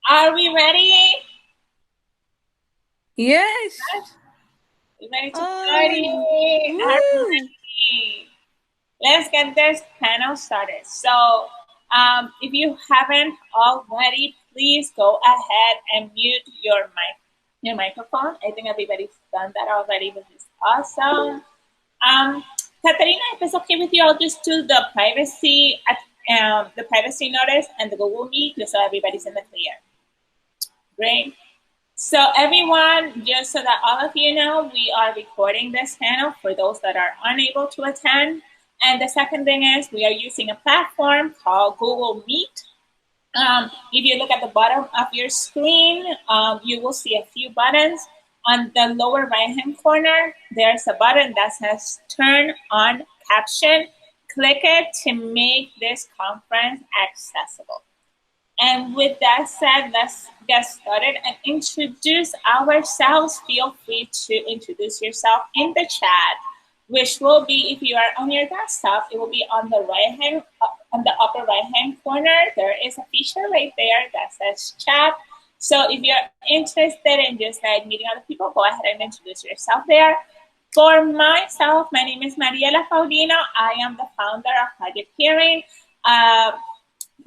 Are we ready? Yes. We ready to party? Oh, All woo. right. Let's get this panel started. So, if you haven't already, please go ahead and mute your microphone. I think everybody's done that already, which is awesome. Katarina, if it's okay with you, I'll just do the privacy notice and the Google Meet just so everybody's in the clear. Great. So everyone, just so that all of you know, we are recording this panel for those that are unable to attend. And the second thing is we are using a platform called Google Meet. If you look at the bottom of your screen, you will see a few buttons. On the lower right-hand corner, there's a button that says Turn on Caption. Click it to make this conference accessible. And with that said, let's get started and introduce ourselves. Feel free to introduce yourself in the chat, which will be, if you are on your desktop, it will be on the on the upper right hand corner. There is a feature right there that says chat. So if you're interested in just like meeting other people, go ahead and introduce yourself there. For myself, my name is Mariela Paulino. I am the founder of Project Hearing. Uh,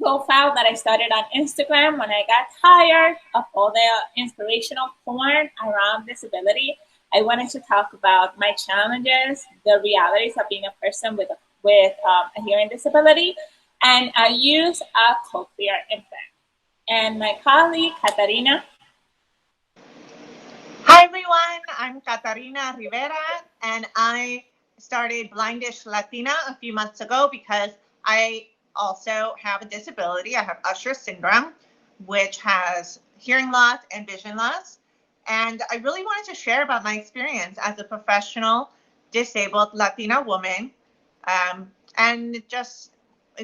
Profile that I started on Instagram when I got tired of all the inspirational porn around disability. I wanted to talk about my challenges, the realities of being a person with a hearing disability, and I use a cochlear implant. And my colleague Katarina. Hi everyone, I'm Catarina Rivera and I started Blindish Latina a few months ago because I also have a disability. I have Usher syndrome, which has hearing loss and vision loss. And I really wanted to share about my experience as a professional disabled Latina woman and just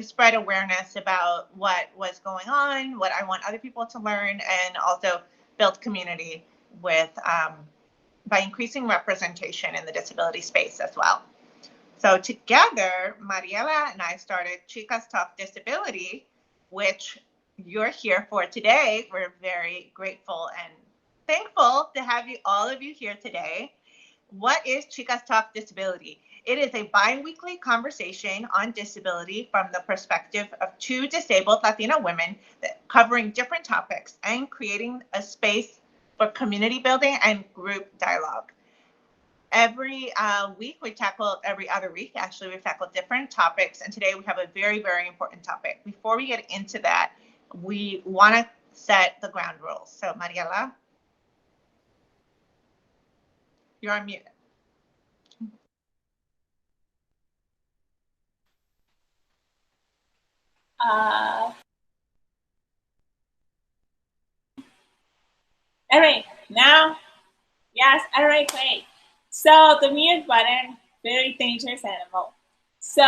spread awareness about what was going on, what I want other people to learn, and also build community with by increasing representation in the disability space as well. So together, Mariela and I started Chicas Talk Disability, which you're here for today. We're very grateful and thankful to have you, all of you here today. What is Chicas Talk Disability? It is a bi-weekly conversation on disability from the perspective of two disabled Latina women covering different topics and creating a space for community building and group dialogue. Every week we tackle, every other week actually, we tackle different topics, and today we have a very, very important topic. Before we get into that, we want to set the ground rules. So Mariela, you're on mute. All right, now, yes, all right, great. So the mute button, very dangerous animal. So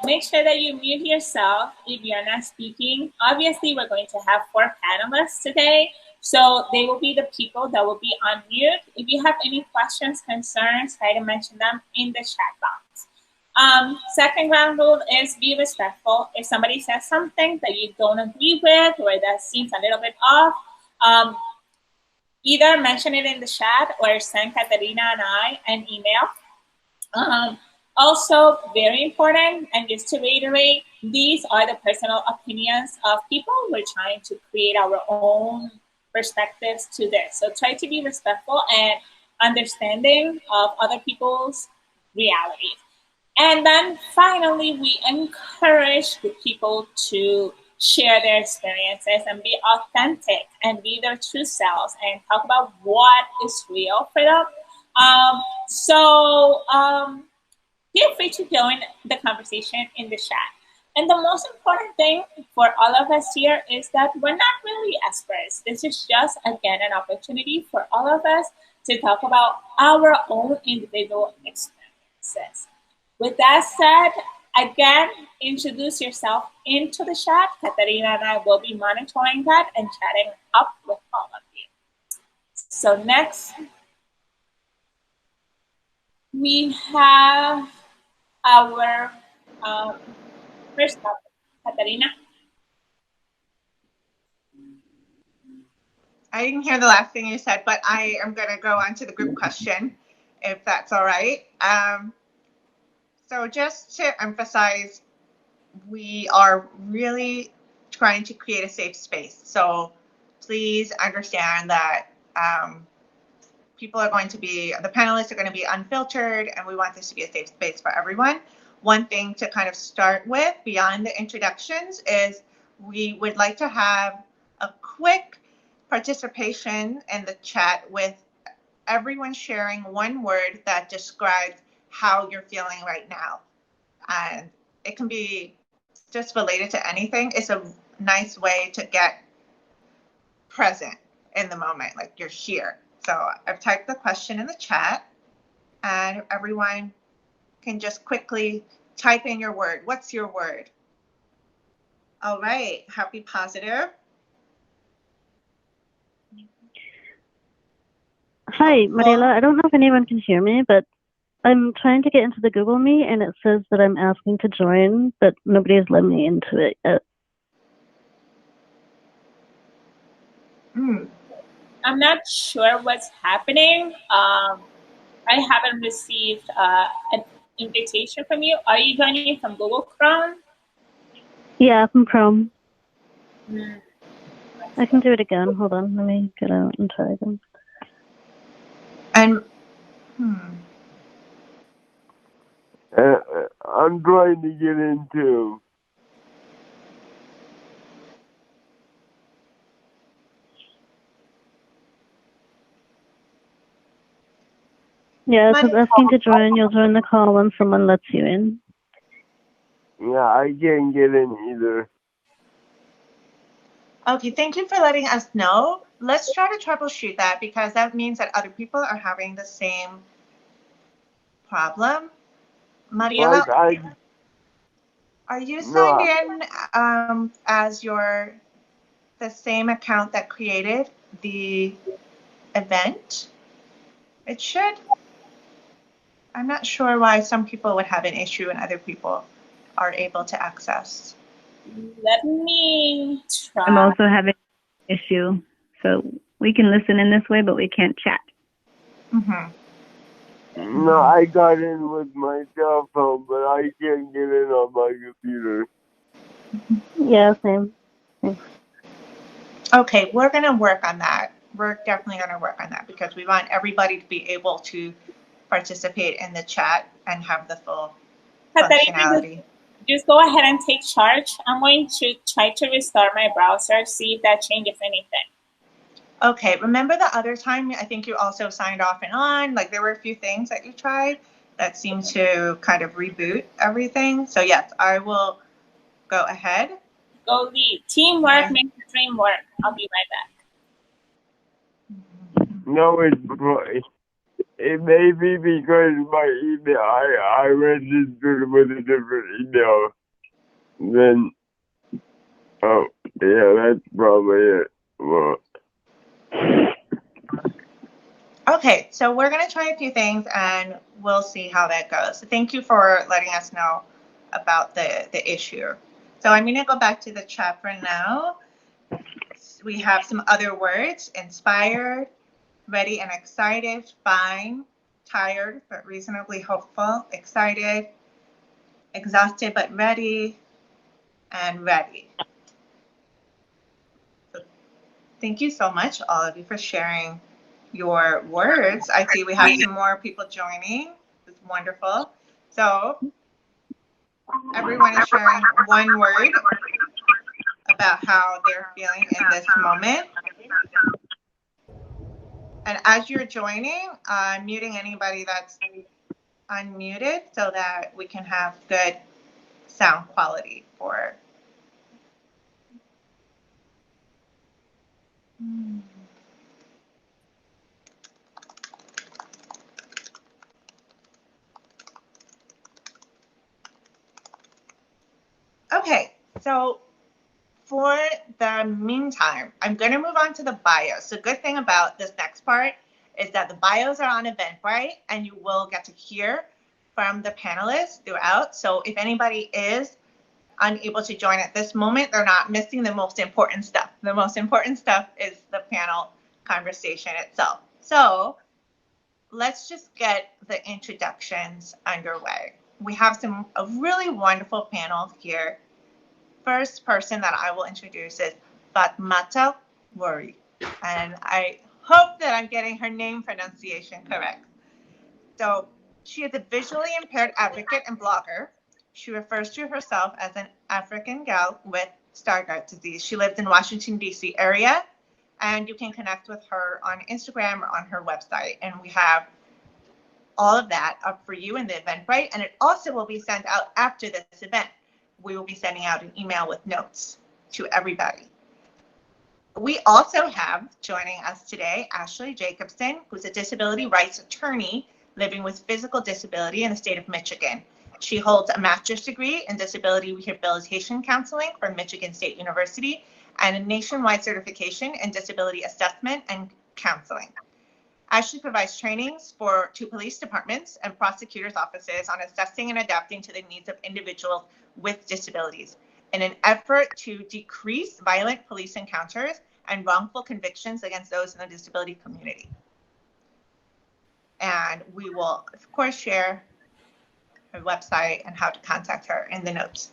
make sure that you mute yourself if you're not speaking. Obviously, we're going to have 4 panelists today. So they will be the people that will be on mute. If you have any questions, concerns, try to mention them in the chat box. Second ground rule is be respectful. If somebody says something that you don't agree with or that seems a little bit off, either mention it in the chat or send Katarina and I an email. Also, very important, and just to reiterate, these are the personal opinions of people. We're trying to create our own perspectives to this. So try to be respectful and understanding of other people's realities. And then finally, we encourage the people to share their experiences and be authentic and be their true selves and talk about what is real for them. Feel free to join the conversation in the chat. And the most important thing for all of us here is that we're not really experts. This is just, again, an opportunity for all of us to talk about our own individual experiences. With that said, again, introduce yourself into the chat. Katarina and I will be monitoring that and chatting up with all of you. So next, we have our first topic. Katarina. I didn't hear the last thing you said, but I am going to go on to the group question, if that's all right. So just to emphasize, we are really trying to create a safe space. So please understand that people are going to be, the panelists are going to be unfiltered, and we want this to be a safe space for everyone. One thing to kind of start with beyond the introductions is we would like to have a quick participation in the chat with everyone sharing one word that describes how you're feeling right now. And it can be just related to anything. It's a nice way to get present in the moment, like you're here. So I've typed the question in the chat, and everyone can just quickly type in your word. What's your word? All right, happy positive. Hi, Mariela. I don't know if anyone can hear me, but I'm trying to get into the Google Meet, and it says that I'm asking to join, but nobody has let me into it yet. I'm not sure what's happening. I haven't received an invitation from you. Are you joining from Google Chrome? Yeah, from Chrome. I can do it again. Hold on. Let me get out and try again. And I'm trying to get in too. Yeah, it says asking to join. You'll join the call when someone lets you in. Yeah, I can't get in either. Okay, thank you for letting us know. Let's try to troubleshoot that, because that means that other people are having the same problem. Mariela, are you signed in as the same account that created the event? It should. I'm not sure why some people would have an issue and other people are able to access. Let me try. I'm also having an issue. So we can listen in this way, but we can't chat. No, I got in with my cell phone, but I can't get in on my computer. Yeah, same. Okay, we're going to work on that. We're definitely going to work on that, because we want everybody to be able to participate in the chat and have the full functionality. Just go ahead and take charge. I'm going to try to restart my browser, see if that changes anything. Okay, remember the other time, I think you also signed off and on, like there were a few things that you tried that seemed to kind of reboot everything. So yes, I will go ahead. Go lead. Teamwork makes the dream work. I'll be right back. No, it may be because my email, I registered with a different email. Then, oh, yeah, that's probably it. Well, okay, so we're going to try a few things and we'll see how that goes. So thank you for letting us know about the issue. So I'm going to go back to the chat for now. We have some other words: inspired, ready and excited, fine, tired but reasonably hopeful, excited, exhausted but ready, and ready. So thank you so much, all of you, for sharing your words. I see we have some more people joining. It's wonderful. So everyone is sharing one word about how they're feeling in this moment. And as you're joining, I'm muting anybody that's unmuted so that we can have good sound quality for. Okay, so for the meantime, I'm going to move on to the bios. The good thing about this next part is that the bios are on Eventbrite, and you will get to hear from the panelists throughout. So if anybody is unable to join at this moment, they're not missing the most important stuff. The most important stuff is the panel conversation itself. So let's just get the introductions underway. We have a really wonderful panel here. First person that I will introduce is Fatmata Wari, and I hope that I'm getting her name pronunciation correct. So she is a visually impaired advocate and blogger. She refers to herself as an African gal with Stargardt disease. She lives in Washington, D.C. area, and you can connect with her on Instagram or on her website. And we have all of that up for you in the Eventbrite, and it also will be sent out after this event. We will be sending out an email with notes to everybody. We also have joining us today Ashley Jacobson, who's a disability rights attorney living with physical disability in the state of Michigan. She holds a master's degree in disability rehabilitation counseling from Michigan State University and a nationwide certification in disability assessment and counseling. Ashley provides trainings to police departments and prosecutors' offices on assessing and adapting to the needs of individuals with disabilities in an effort to decrease violent police encounters and wrongful convictions against those in the disability community. And we will, of course, share her website and how to contact her in the notes.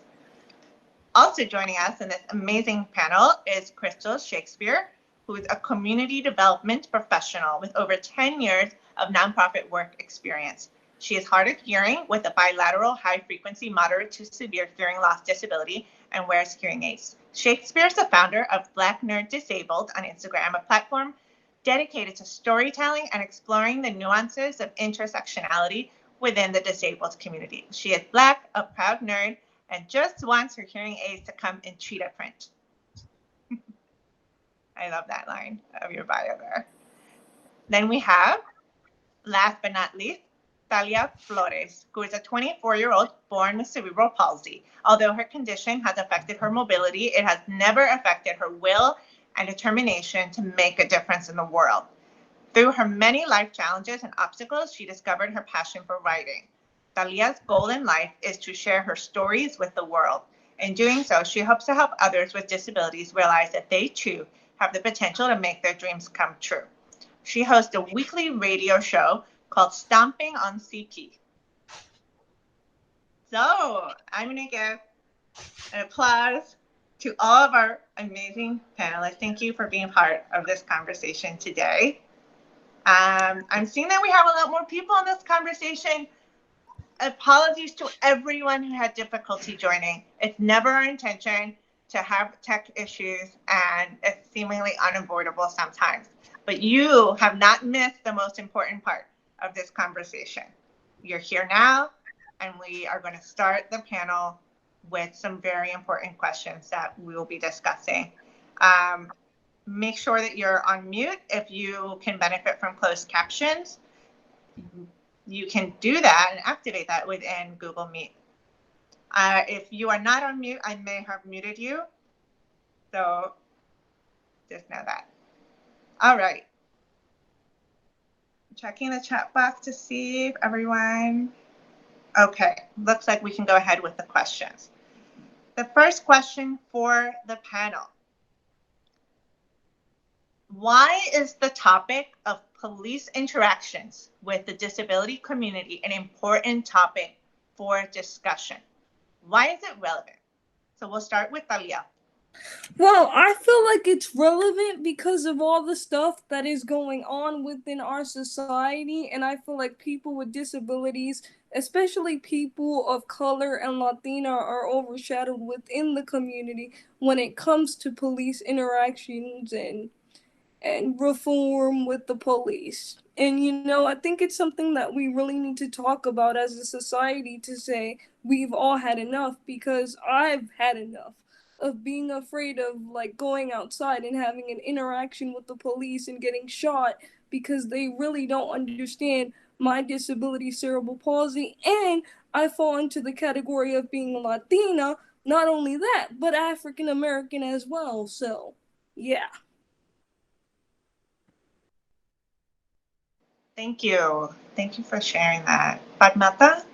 Also joining us in this amazing panel is Crystal Shakespeare, who is a community development professional with over 10 years of nonprofit work experience. She is hard of hearing with a bilateral high-frequency moderate to severe hearing loss disability and wears hearing aids. Shakespeare is the founder of Black Nerd Disabled on Instagram, a platform dedicated to storytelling and exploring the nuances of intersectionality within the disabled community. She is Black, a proud nerd, and just wants her hearing aids to come in cheetah print. I love that line of your bio there. Then we have, last but not least, Talia Flores, who is a 24-year-old born with cerebral palsy. Although her condition has affected her mobility, it has never affected her will and determination to make a difference in the world. Through her many life challenges and obstacles, she discovered her passion for writing. Talia's goal in life is to share her stories with the world. In doing so, she hopes to help others with disabilities realize that they too have the potential to make their dreams come true. She hosts a weekly radio show called Stomping on CP. So I'm going to give an applause to all of our amazing panelists. Thank you for being part of this conversation today. I'm seeing that we have a lot more people in this conversation. Apologies to everyone who had difficulty joining. It's never our intention to have tech issues, and it's seemingly unavoidable sometimes. But you have not missed the most important part of this conversation. You're here now, and we are going to start the panel with some very important questions that we will be discussing. Make sure that you're on mute. If you can benefit from closed captions, you can do that and activate that within Google Meet. If you are not on mute, I may have muted you. So just know that. All right. Checking the chat box to see if everyone. Okay, looks like we can go ahead with the questions. The first question for the panel. Why is the topic of police interactions with the disability community an important topic for discussion? Why is it relevant? So we'll start with Talia. Well, I feel like it's relevant because of all the stuff that is going on within our society, and I feel like people with disabilities, especially people of color and Latina, are overshadowed within the community when it comes to police interactions and reform with the police. And I think it's something that we really need to talk about as a society, to say we've all had enough, because I've had enough of being afraid of going outside and having an interaction with the police and getting shot because they really don't understand my disability, cerebral palsy, and I fall into the category of being Latina. Not only that, but African American as well. So, yeah. Thank you. Thank you for sharing that. Fatmata?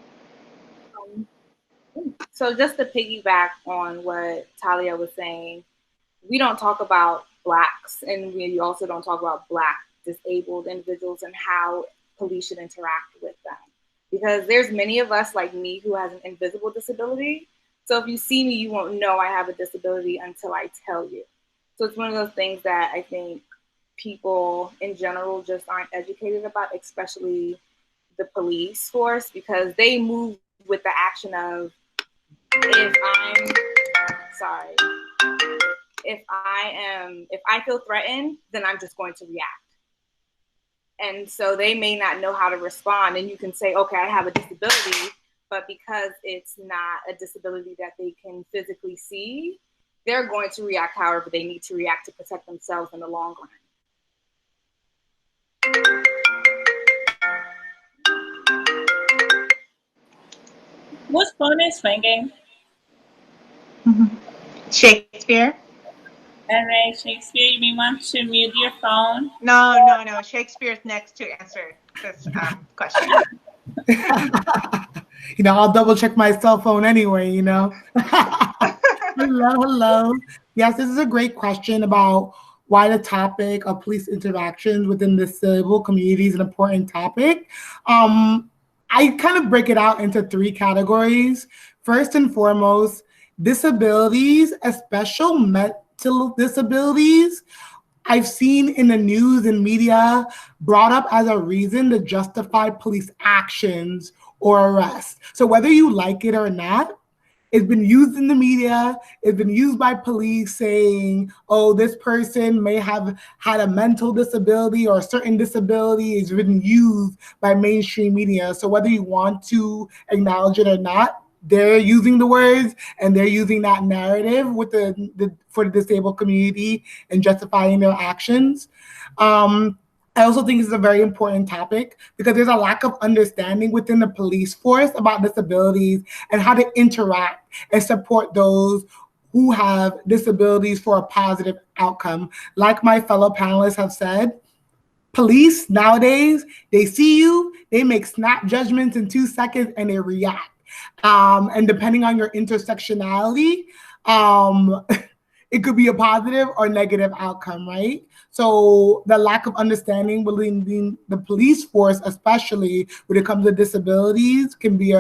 So just to piggyback on what Talia was saying, we don't talk about Blacks, and we also don't talk about Black disabled individuals and how police should interact with them. Because there's many of us like me who has an invisible disability. So if you see me, you won't know I have a disability until I tell you. So it's one of those things that I think people in general just aren't educated about, especially the police force, because they move with the action of, if I feel threatened, then I'm just going to react. And so they may not know how to respond. And you can say, okay, I have a disability, but because it's not a disability that they can physically see, they're going to react however they need to react to protect themselves in the long run. Whose phone is ringing? Shakespeare? All right, Shakespeare, you may want to mute your phone. No. Shakespeare's next to answer this question. I'll double check my cell phone anyway, Hello. Yes, this is a great question about why the topic of police interactions within the disabled community is an important topic. I kind of break it out into 3 categories. First and foremost, disabilities, especially mental disabilities, I've seen in the news and media brought up as a reason to justify police actions or arrests. So whether you like it or not, it's been used in the media, it's been used by police saying, oh, this person may have had a mental disability or a certain disability. It's been used by mainstream media. So whether you want to acknowledge it or not, they're using the words and they're using that narrative with for the disabled community and justifying their actions. I also think it's a very important topic because there's a lack of understanding within the police force about disabilities and how to interact and support those who have disabilities for a positive outcome. Like my fellow panelists have said, police nowadays, they see you, they make snap judgments in 2 seconds and they react. And depending on your intersectionality, it could be a positive or negative outcome, right? So the lack of understanding within the police force, especially when it comes to disabilities, can be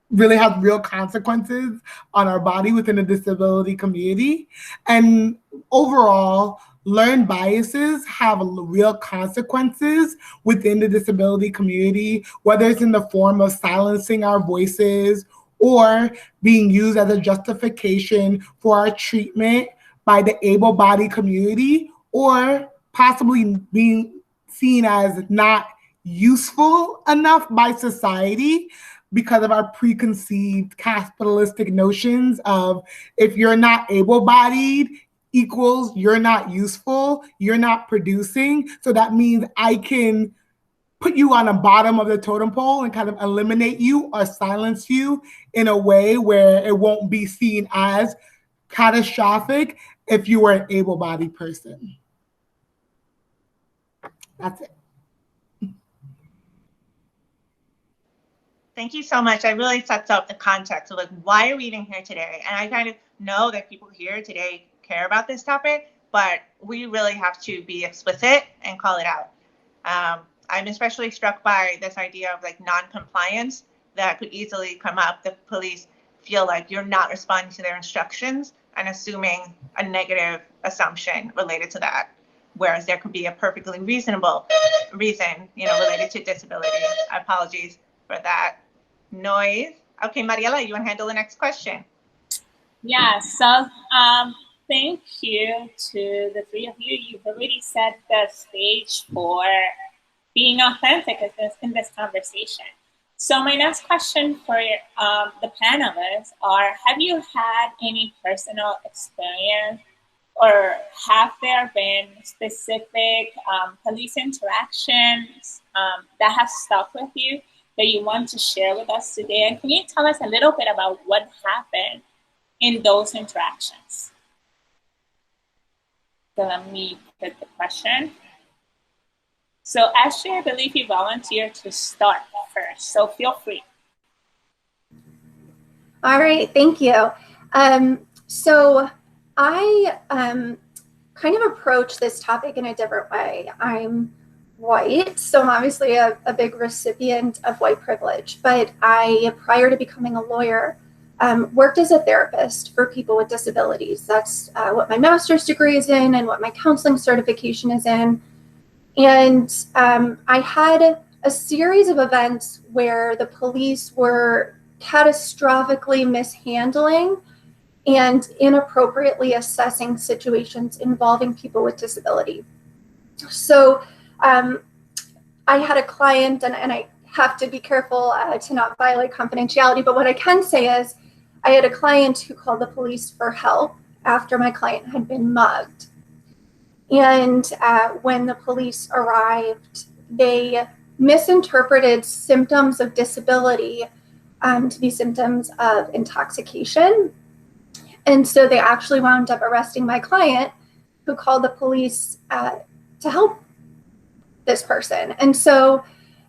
really have real consequences on our body within the disability community. And overall, learned biases have real consequences within the disability community, whether it's in the form of silencing our voices or being used as a justification for our treatment by the able-bodied community, or possibly being seen as not useful enough by society because of our preconceived capitalistic notions of if you're not able-bodied equals you're not useful, you're not producing. So that means I can put you on the bottom of the totem pole and kind of eliminate you or silence you in a way where it won't be seen as catastrophic if you were an able-bodied person. That's it. Thank you so much. That really sets up the context of like, why are we even here today? And I kind of know that people here today care about this topic, but we really have to be explicit and call it out. I'm especially struck by this idea of like non-compliance that could easily come up. The police feel like you're not responding to their instructions and assuming a negative assumption related to that, whereas there could be a perfectly reasonable reason, related to disability. Apologies for that noise. Okay, Mariela, you want to handle the next question? Yeah, so thank you to the 3 of you. You've already set the stage for being authentic in this conversation. So my next question for the panelists are, have you had any personal experience or have there been specific police interactions that have stuck with you that you want to share with us today? And can you tell us a little bit about what happened in those interactions? So let me put the question. So Ashley, I believe you volunteered to start first, so feel free. All right, thank you. So I kind of approach this topic in a different way. I'm white, so I'm obviously a big recipient of white privilege, but I, prior to becoming a lawyer, worked as a therapist for people with disabilities. That's what my master's degree is in and what my counseling certification is in. And I had a series of events where the police were catastrophically mishandling and inappropriately assessing situations involving people with disability. So I had a client, and I have to be careful to not violate confidentiality, but what I can say is I had a client who called the police for help after my client had been mugged. And when the police arrived, they misinterpreted symptoms of disability to be symptoms of intoxication. And so they actually wound up arresting my client, who called the police to help this person. And so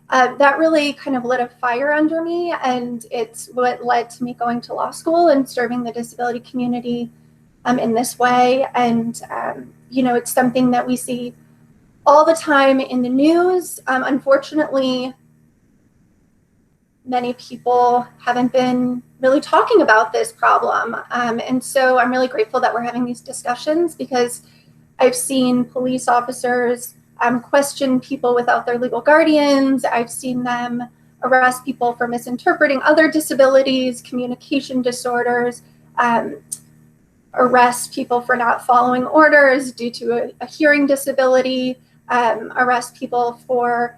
that really kind of lit a fire under me, and it's what led to me going to law school and serving the disability community in this way. And it's something that we see all the time in the news. Unfortunately, many people haven't been really talking about this problem. And so I'm really grateful that we're having these discussions, because I've seen police officers question people without their legal guardians. I've seen them arrest people for misinterpreting other disabilities, communication disorders, arrest people for not following orders due to a hearing disability, arrest people for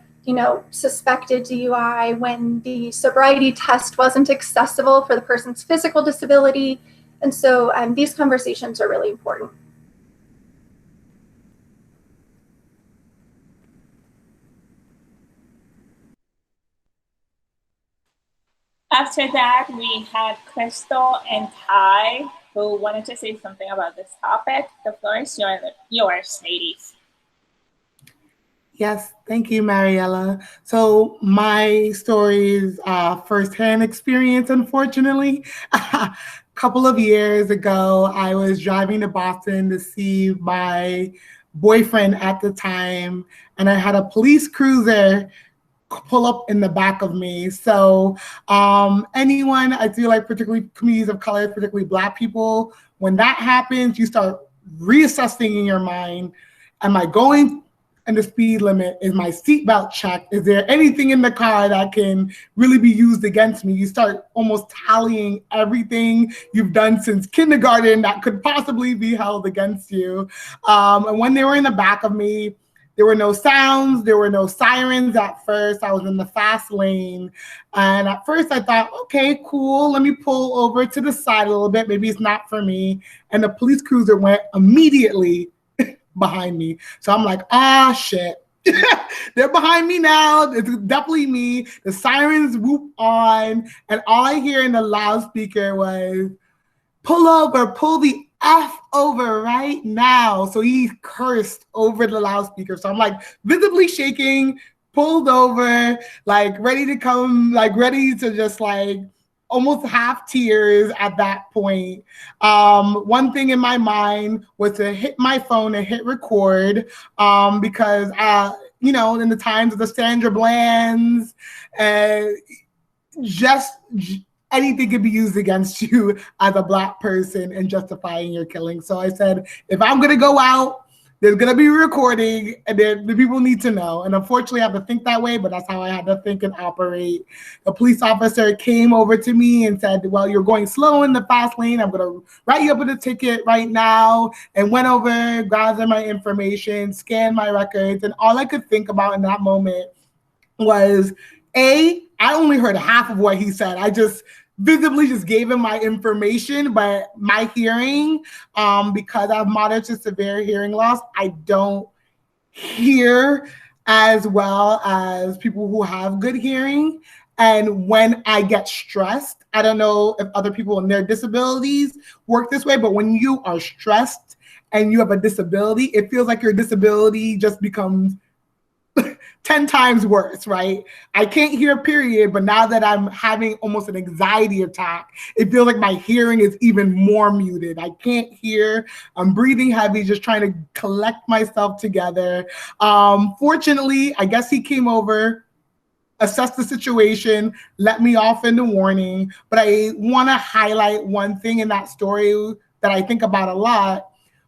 suspected DUI when the sobriety test wasn't accessible for the person's physical disability. And so these conversations are really important. After that, we had Crystal and Ty, who wanted to say something about this topic. The floor is yours, ladies. Yes, thank you, Mariella. So my story is firsthand experience, unfortunately. A couple of years ago, I was driving to Boston to see my boyfriend at the time, and I had a police cruiser pull up in the back of me. So anyone, I feel like particularly communities of color, particularly Black people, when that happens, you start reassessing in your mind, am I going and the speed limit? Is my seatbelt checked? Is there anything in the car that can really be used against me? You start almost tallying everything you've done since kindergarten that could possibly be held against you. And when they were in the back of me, there were no sounds, there were no sirens at first. I was in the fast lane. And at first I thought, okay, cool, let me pull over to the side a little bit. Maybe it's not for me. And the police cruiser went immediately behind me. So I'm like, shit. They're behind me now. It's definitely me. The sirens whoop on. And all I hear in the loudspeaker was, pull over, pull the F over right now. So he cursed over the loudspeaker. So I'm like visibly shaking, pulled over, like ready to come, like ready to just like almost half tears at that point. One thing in my mind was to hit my phone and hit record because, in the times of the Sandra Bland's, anything could be used against you as a Black person and justifying your killing. So I said, if I'm going to go out, there's going to be a recording, and then the people need to know. And unfortunately, I have to think that way, but that's how I had to think and operate. The police officer came over to me and said, well, you're going slow in the fast lane. I'm going to write you up with a ticket right now. And went over, gathered my information, scanned my records. And all I could think about in that moment was, I only heard half of what he said. I just visibly just gave him my information, but my hearing, because I have moderate to severe hearing loss, I don't hear as well as people who have good hearing. And when I get stressed, I don't know if other people and their disabilities work this way, but when you are stressed and you have a disability, it feels like your disability just becomes 10 times worse, right? I can't hear period, but now that I'm having almost an anxiety attack, it feels like my hearing is even more muted. I can't hear. I'm breathing heavy, just trying to collect myself together. Fortunately, I guess he came over, assessed the situation, let me off in the warning. But I want to highlight one thing in that story that I think about a lot,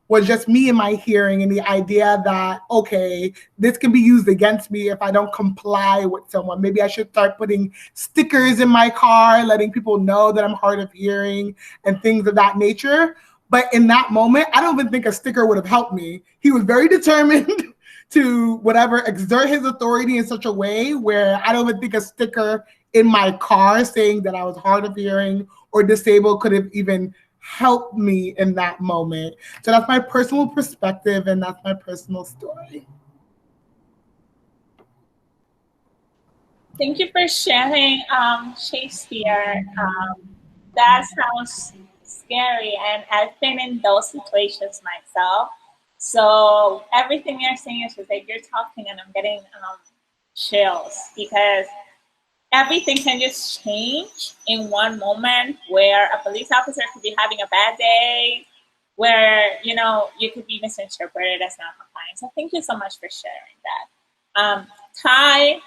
was just me and my hearing, and the idea that, okay, this can be used against me if I don't comply with someone. Maybe I should start putting stickers in my car, letting people know that I'm hard of hearing and things of that nature. But in that moment, I don't even think a sticker would have helped me. He was very determined to whatever, exert his authority in such a way where I don't even think a sticker in my car saying that I was hard of hearing or disabled could have even helped me in that moment. So that's my personal perspective, and that's my personal story. Thank you for sharing, Shakespeare. That sounds scary, and I've been in those situations myself. So everything you're saying is just like you're talking, and I'm getting chills, because everything can just change in one moment, where a police officer could be having a bad day, where, you know, you could be misinterpreted as non-compliant. So thank you so much for sharing that. Ty,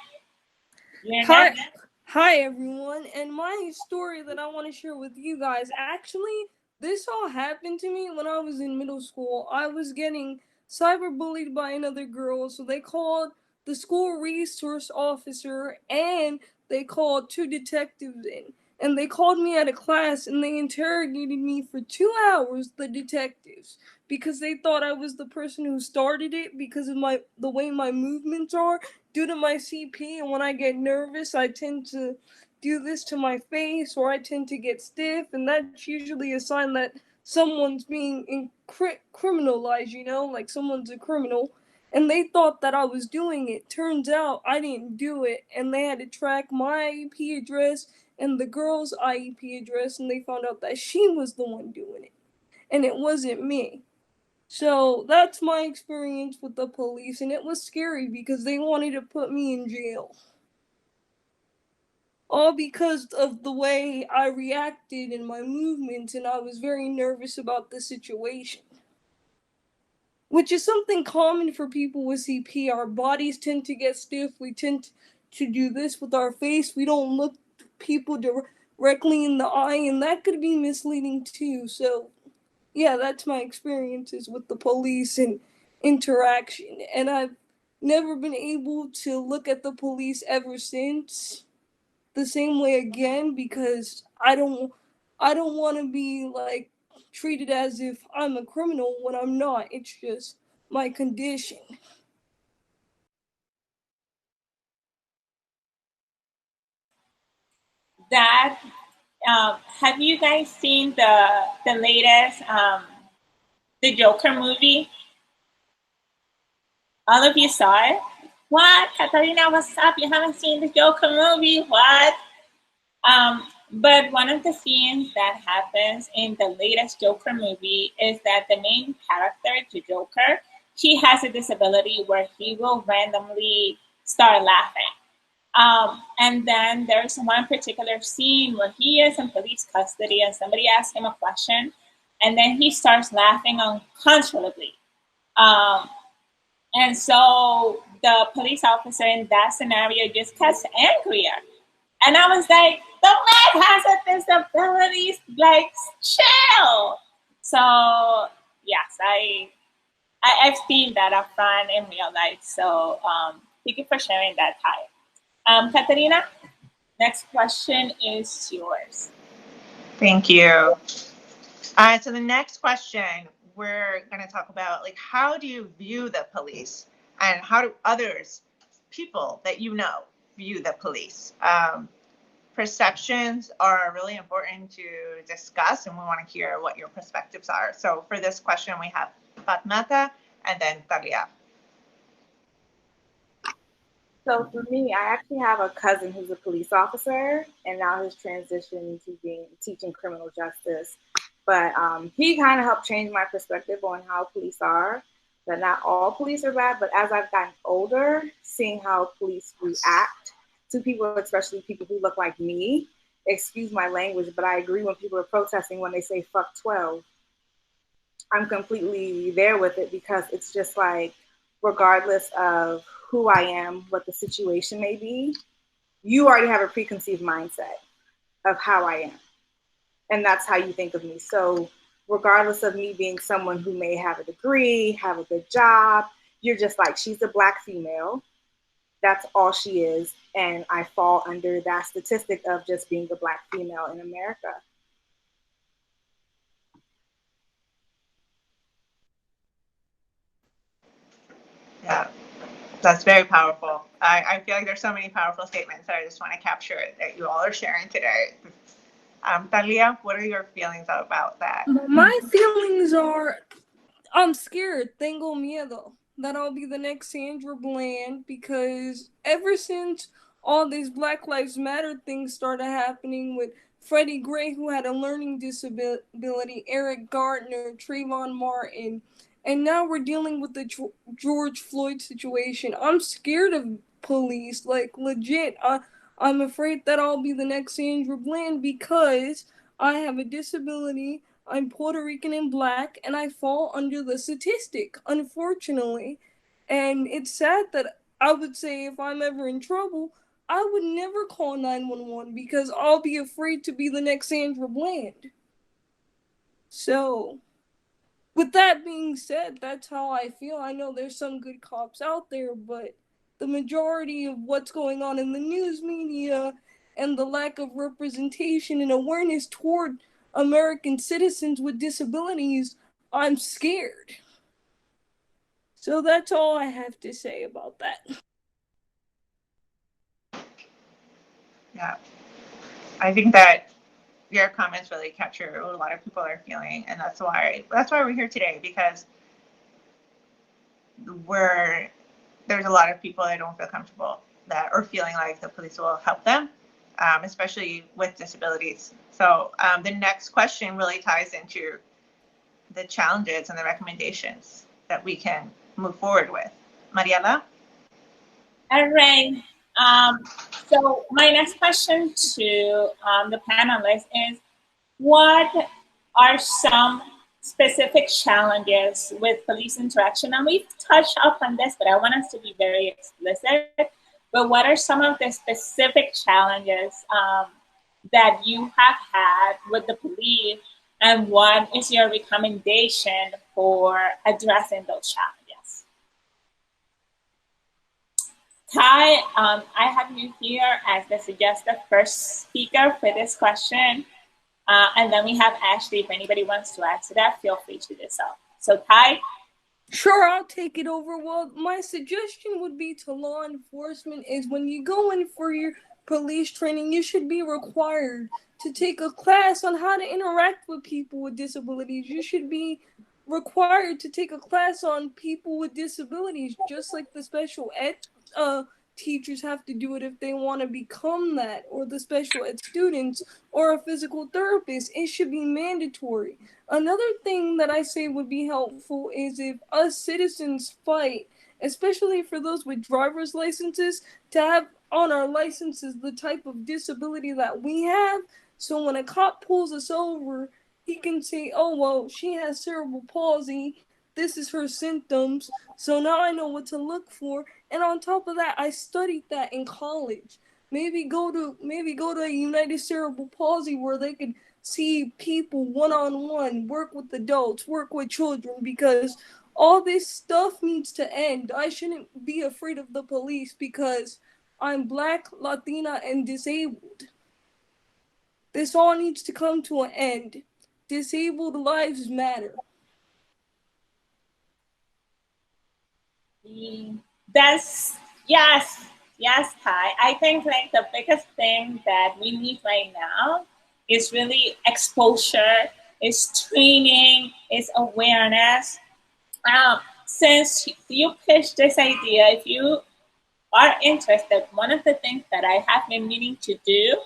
you're next. Hi everyone, and my story that I want to share with you guys, actually, this all happened to me when I was in middle school. I was getting cyberbullied by another girl, so they called the school resource officer and they called 2 detectives in. And they called me out of class and they interrogated me for 2 hours, the detectives, because they thought I was the person who started it because of the way my movements are due to my CP. And when I get nervous, I tend to do this to my face, or I tend to get stiff, and that's usually a sign that someone's being criminalized, you know, like someone's a criminal. And they thought that I was doing it. Turns out I didn't do it, and they had to track my IEP address and the girl's IEP address, and they found out that she was the one doing it, and it wasn't me. So that's my experience with the police, and it was scary because they wanted to put me in jail. All because of the way I reacted and my movements, and I was very nervous about the situation. Which is something common for people with CP. Our bodies tend to get stiff. We tend to do this with our face. We don't look people directly in the eye, and that could be misleading too. So yeah, that's my experiences with the police and interaction. And I've never been able to look at the police ever since the same way again, because I don't want to be like treated as if I'm a criminal when I'm not. It's just my condition. That have you guys seen the latest the Joker movie? All of you saw it? What? Katarina, what's up? You haven't seen the Joker movie? What? But one of the scenes that happens in the latest Joker movie is that the main character, the Joker, he has a disability where he will randomly start laughing. And then there's one particular scene where he is in police custody and somebody asks him a question, and then he starts laughing uncontrollably. And so the police officer in that scenario just gets angrier. And I was like, the man has a disability, like, chill. So, yes, I've seen that up front in real life. So, thank you for sharing that, Ty. Katarina, next question is yours. Thank you. All right, so the next question, we're going to talk about, like, how do you view the police, and how do others, people that you know, view the police? Perceptions are really important to discuss, and we want to hear what your perspectives are. So for this question, we have Fatmata and then Talia. So for me, I actually have a cousin who's a police officer, and now he's transitioned to teaching criminal justice. But he kind of helped change my perspective on how police are. that not all police are bad, but as I've gotten older, seeing how police react to people, especially people who look like me, excuse my language, but I agree when people are protesting when they say fuck 12. I'm completely there with it because it's just like, regardless of who I am, what the situation may be, you already have a preconceived mindset of how I am. And that's how you think of me. So regardless of me being someone who may have a degree, have a good job, you're just like, she's a Black female. That's all she is. And I fall under that statistic of just being a Black female in America. Yeah, that's very powerful. I feel like there's so many powerful statements that I just want to capture that you all are sharing today. Talia, what are your feelings about that? My feelings are, I'm scared. Tengo miedo that I'll be the next Sandra Bland, because ever since all these Black Lives Matter things started happening with Freddie Gray, who had a learning disability, Eric Gardner, Trayvon Martin, and now we're dealing with the George Floyd situation. I'm scared of police, like legit. I'm afraid that I'll be the next Sandra Bland because I have a disability. I'm Puerto Rican and Black, and I fall under the statistic, unfortunately. And it's sad that I would say if I'm ever in trouble, I would never call 911 because I'll be afraid to be the next Sandra Bland. So, with that being said, that's how I feel. I know there's some good cops out there, but the majority of what's going on in the news media and the lack of representation and awareness toward American citizens with disabilities, I'm scared. So that's all I have to say about that. Yeah, I think that your comments really capture what a lot of people are feeling, and that's why we're here today, because there's a lot of people that don't feel comfortable that are feeling like the police will help them, especially with disabilities. So the next question really ties into the challenges and the recommendations that we can move forward with. Mariela? All right. So my next question to the panelists is, what are some specific challenges with police interaction? And we've touched upon this, but I want us to be very explicit. But what are some of the specific challenges that you have had with the police, and what is your recommendation for addressing those challenges? Ty, I have you here as the suggested first speaker for this question. And then we have Ashley. If anybody wants to add to that, feel free to do so. So Ty? Sure, I'll take it over. Well, my suggestion would be to law enforcement is when you go in for your police training, you should be required to take a class on how to interact with people with disabilities. You should be required to take a class on people with disabilities, just like the special ed teachers have to do it if they want to become that, or the special ed students, or a physical therapist. It should be mandatory. Another thing that I say would be helpful is if us citizens fight, especially for those with driver's licenses, to have on our licenses the type of disability that we have. So when a cop pulls us over, he can say, oh, well, she has cerebral palsy. This is her symptoms. So now I know what to look for. And on top of that, I studied that in college. Maybe go to a United Cerebral Palsy where they could see people one-on-one, work with adults, work with children, because all this stuff needs to end. I shouldn't be afraid of the police because I'm Black, Latina, and disabled. This all needs to come to an end. Disabled lives matter. Yes, Ty. I think like the biggest thing that we need right now is really exposure, is training, is awareness. Since you pitched this idea, if you are interested, one of the things that I have been meaning to do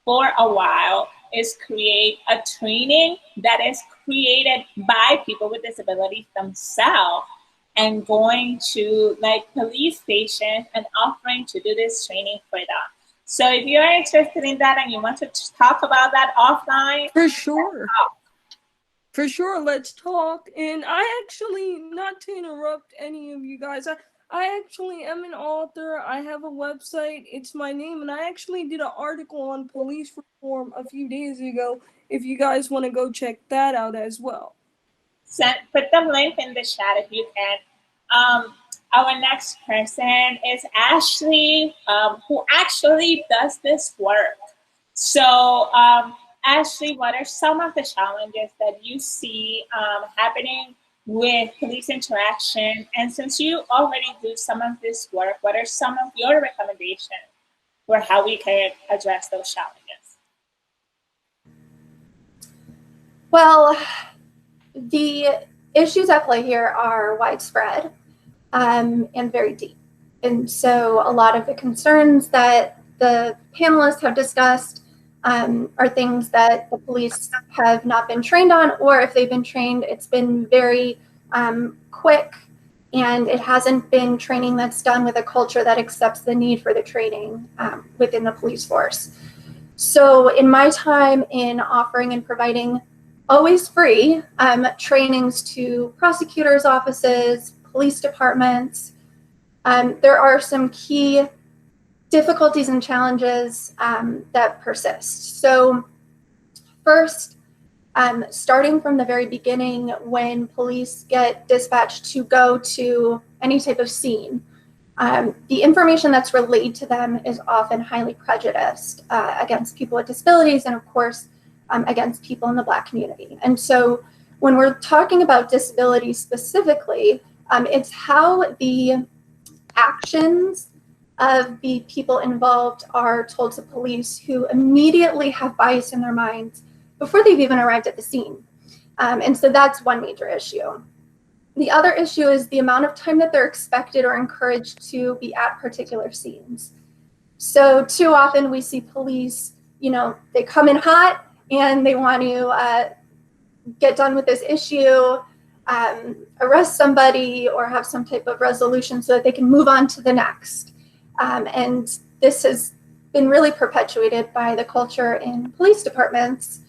for a while is create a training that is created by people with disabilities themselves, and going to like police stations and offering to do this training for them. So if you are interested in that and you want to talk about that offline, for sure. For sure, let's talk. And I actually, not to interrupt any of you guys, I actually am an author. I have a website. It's my name. And I actually did an article on police reform a few days ago, if you guys want to go check that out as well. Put the link in the chat if you can. Our next person is Ashley, who actually does this work. So Ashley, what are some of the challenges that you see happening with police interaction? And since you already do some of this work, what are some of your recommendations for how we can address those challenges? Well, the issues at play here are widespread and very deep. And so a lot of the concerns that the panelists have discussed are things that the police have not been trained on, or if they've been trained, it's been very quick, and it hasn't been training that's done with a culture that accepts the need for the training within the police force. So in my time in offering and providing always free trainings to prosecutors' offices, police departments, there are some key difficulties and challenges that persist. So first, starting from the very beginning, when police get dispatched to go to any type of scene, the information that's relayed to them is often highly prejudiced against people with disabilities and, of course, against people in the Black community. And so when we're talking about disabilities specifically, it's how the actions of the people involved are told to police, who immediately have bias in their minds before they've even arrived at the scene. And so that's one major issue. The other issue is the amount of time that they're expected or encouraged to be at particular scenes. So too often we see police, they come in hot and they want to get done with this issue, arrest somebody, or have some type of resolution so that they can move on to the next. And this has been really perpetuated by the culture in police departments,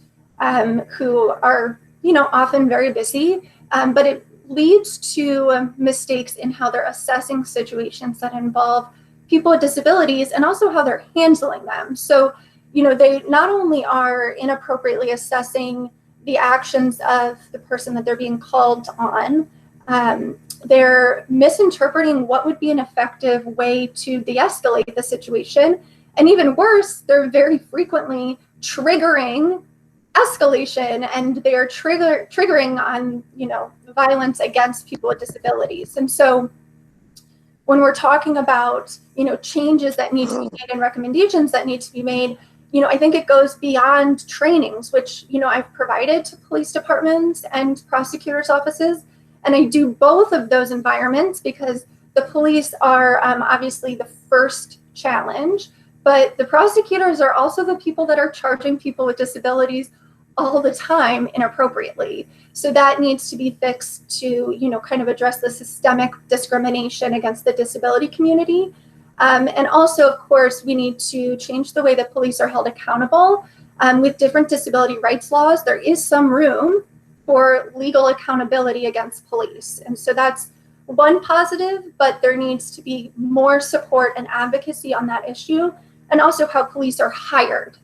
who are, often very busy, but it leads to mistakes in how they're assessing situations that involve people with disabilities and also how they're handling them. So, they not only are inappropriately assessing the actions of the person that they're being called on, they're misinterpreting what would be an effective way to de-escalate the situation. And even worse, they're very frequently triggering escalation, and they're triggering on, violence against people with disabilities. And so when we're talking about, changes that need to be made and recommendations that need to be made, I think it goes beyond trainings, which, I've provided to police departments and prosecutors' offices. And I do both of those environments because the police are obviously the first challenge, but the prosecutors are also the people that are charging people with disabilities all the time inappropriately. So that needs to be fixed to, kind of address the systemic discrimination against the disability community. And also, of course, we need to change the way that police are held accountable. With different disability rights laws, there is some room for legal accountability against police. And so that's one positive, but there needs to be more support and advocacy on that issue, and also how police are hired.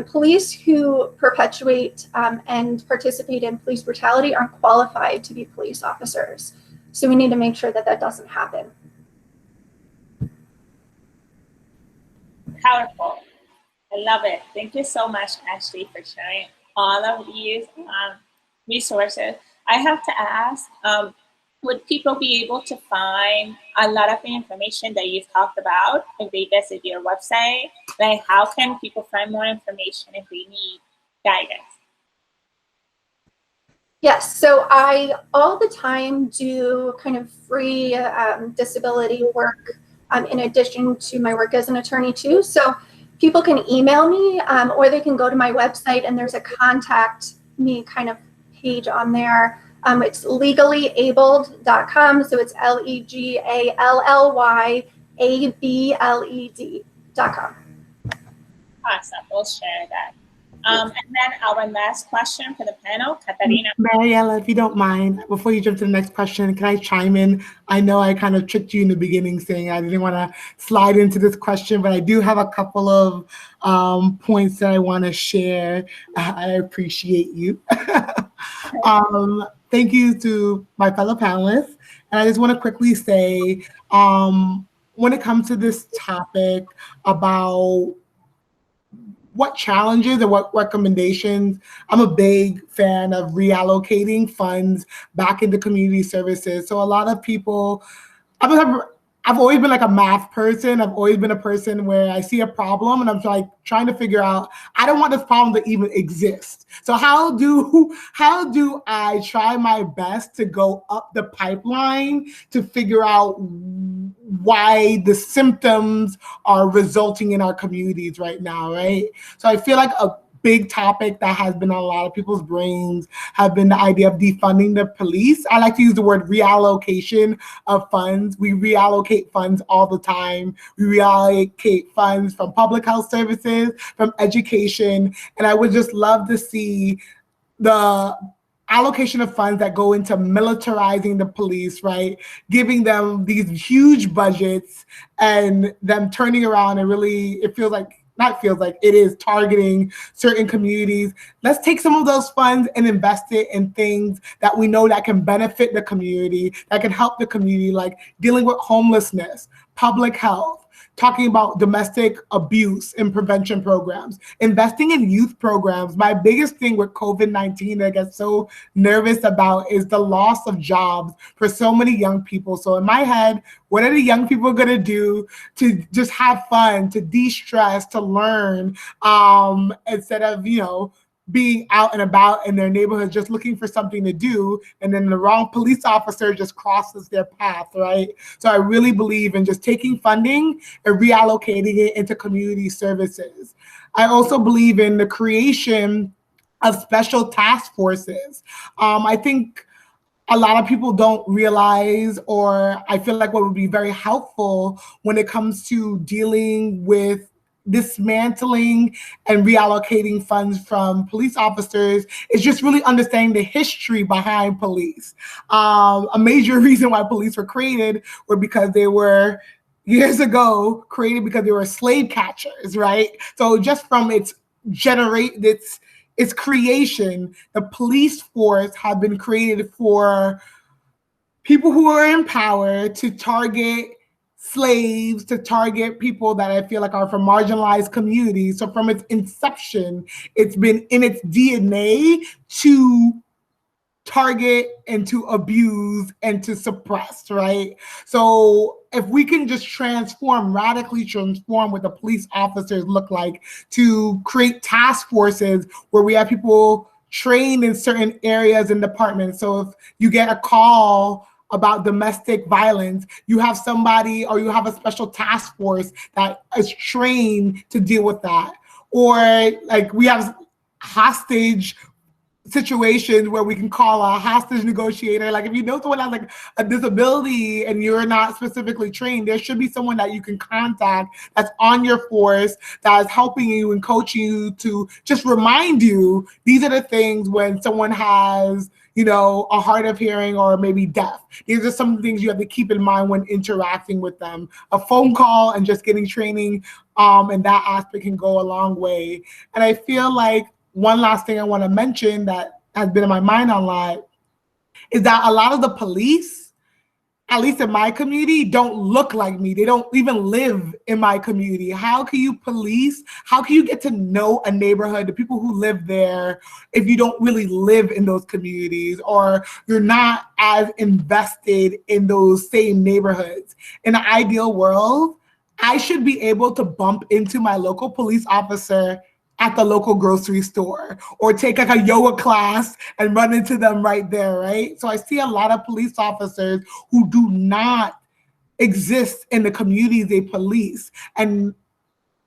Police who perpetuate and participate in police brutality aren't qualified to be police officers. So we need to make sure that that doesn't happen. Powerful. I love it. Thank you so much, Ashley, for sharing all of these resources. I have to ask, would people be able to find a lot of the information that you've talked about if they visit your website? Like, how can people find more information if they need guidance? Yes, so I all the time do kind of free disability work in addition to my work as an attorney too. So people can email me or they can go to my website, and there's a contact me kind of page on there It's legallyabled.com. So it's legallyabled.com. Awesome. We'll share that. And then our last question for the panel, Katarina. Mariela, if you don't mind, before you jump to the next question, can I chime in? I know I kind of tricked you in the beginning saying I didn't want to slide into this question, but I do have a couple of points that I want to share. I appreciate you. Thank you to my fellow panelists. And I just want to quickly say, when it comes to this topic about what challenges or what recommendations, I'm a big fan of reallocating funds back into community services. So a lot of people, I've always been like a math person. I've always been a person where I see a problem and I'm like trying to figure out, I don't want this problem to even exist. So how do I try my best to go up the pipeline to figure out why the symptoms are resulting in our communities right now, right? So I feel like a big topic that has been on a lot of people's brains have been the idea of defunding the police. I like to use the word reallocation of funds. We reallocate funds all the time. We reallocate funds from public health services, from education, and I would just love to see the allocation of funds that go into militarizing the police, right? Giving them these huge budgets and them turning around and really, it is targeting certain communities. Let's take some of those funds and invest it in things that we know that can benefit the community, that can help the community, like dealing with homelessness, public health, talking about domestic abuse and prevention programs, investing in youth programs. My biggest thing with COVID-19 that I get so nervous about is the loss of jobs for so many young people. So in my head, what are the young people gonna do to just have fun, to de-stress, to learn, instead of, being out and about in their neighborhood just looking for something to do, and then the wrong police officer just crosses their path, right? So I really believe in just taking funding and reallocating it into community services. I also believe in the creation of special task forces. I think a lot of people don't realize, or I feel like what would be very helpful when it comes to dealing with dismantling and reallocating funds from police officers is just really understanding the history behind police. A major reason why police were created were because they were years ago created because they were slave catchers, right? So just from its creation, the police force had been created for people who are in power to target slaves, to target people that I feel like are from marginalized communities. So from its inception, it's been in its DNA to target and to abuse and to suppress, right? So if we can just radically transform what the police officers look like, to create task forces where we have people trained in certain areas and departments. So if you get a call about domestic violence, you have somebody, or you have a special task force that is trained to deal with that. Or like we have hostage situations where we can call a hostage negotiator. Like if you know someone has like a disability and you're not specifically trained, there should be someone that you can contact that's on your force, that is helping you and coaching you to just remind you, these are the things when someone has, a hard of hearing or maybe deaf. These are some things you have to keep in mind when interacting with them. A phone call and just getting training in that aspect can go a long way. And I feel like one last thing I want to mention that has been in my mind a lot is that a lot of the police, at least in my community, don't look like me. They don't even live in my community. How can you police? How can you get to know a neighborhood, the people who live there, if you don't really live in those communities, or you're not as invested in those same neighborhoods? In an ideal world, I should be able to bump into my local police officer at the local grocery store, or take like a yoga class and run into them right there, right? So I see a lot of police officers who do not exist in the communities they police. And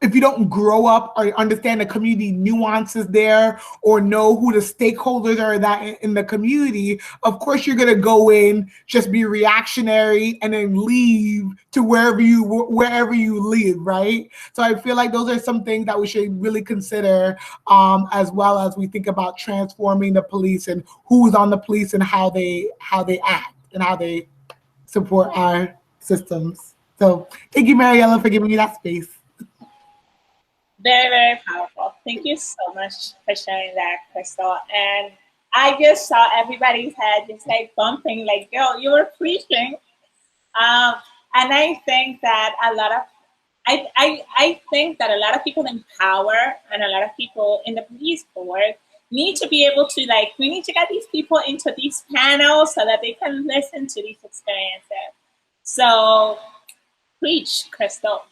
if you don't grow up or understand the community nuances there or know who the stakeholders are that in the community, of course you're gonna go in, just be reactionary and then leave to wherever you live, right? So I feel like those are some things that we should really consider as well as we think about transforming the police and who's on the police and how they act and how they support our systems. So thank you, Mariella, for giving me that space. Very, very powerful. Thank you so much for sharing that, Crystal. And I just saw everybody's head just like bumping, like, girl, you were preaching. And I think that I think that a lot of people in power and a lot of people in the police board need to be able to, like, we need to get these people into these panels so that they can listen to these experiences. So preach, Crystal.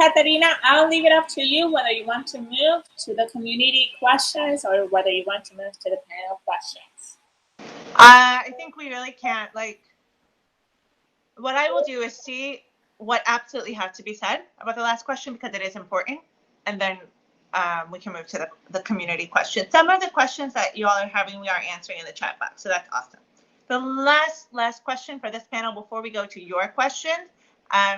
Katarina, I'll leave it up to you whether you want to move to the community questions or whether you want to move to the panel questions. I think we really can't, like, what I will do is see what absolutely has to be said about the last question because it is important. And then we can move to the community questions. Some of the questions that you all are having, we are answering in the chat box. So that's awesome. The last question for this panel before we go to your questions,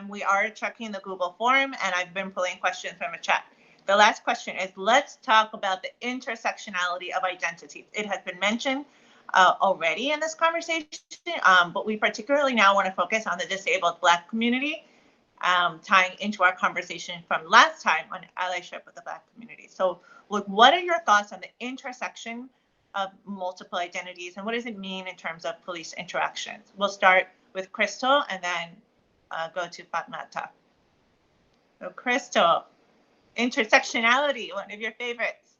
we are checking the Google form and I've been pulling questions from the chat. The last question is, let's talk about the intersectionality of identities. It has been mentioned already in this conversation, but we particularly now want to focus on the disabled Black community, tying into our conversation from last time on allyship with the Black community. So look, what are your thoughts on the intersection of multiple identities and what does it mean in terms of police interactions? We'll start with Crystal and then go to Fatmata. So Crystal, intersectionality, one of your favorites.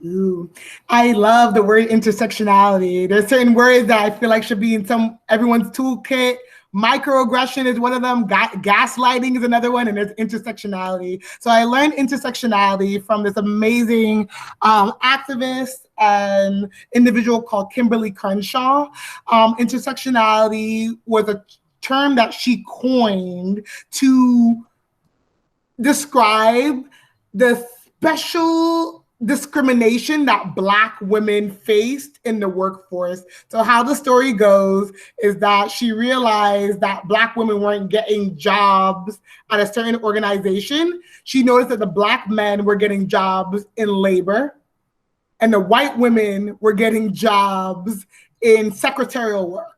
Ooh, I love the word intersectionality. There's certain words that I feel like should be in everyone's toolkit. Microaggression is one of them. Gaslighting is another one, and there's intersectionality. So I learned intersectionality from this amazing activist and individual called Kimberly Crenshaw. Intersectionality was a term that she coined to describe the special discrimination that Black women faced in the workforce. So how the story goes is that she realized that Black women weren't getting jobs at a certain organization. She noticed that the Black men were getting jobs in labor and the white women were getting jobs in secretarial work.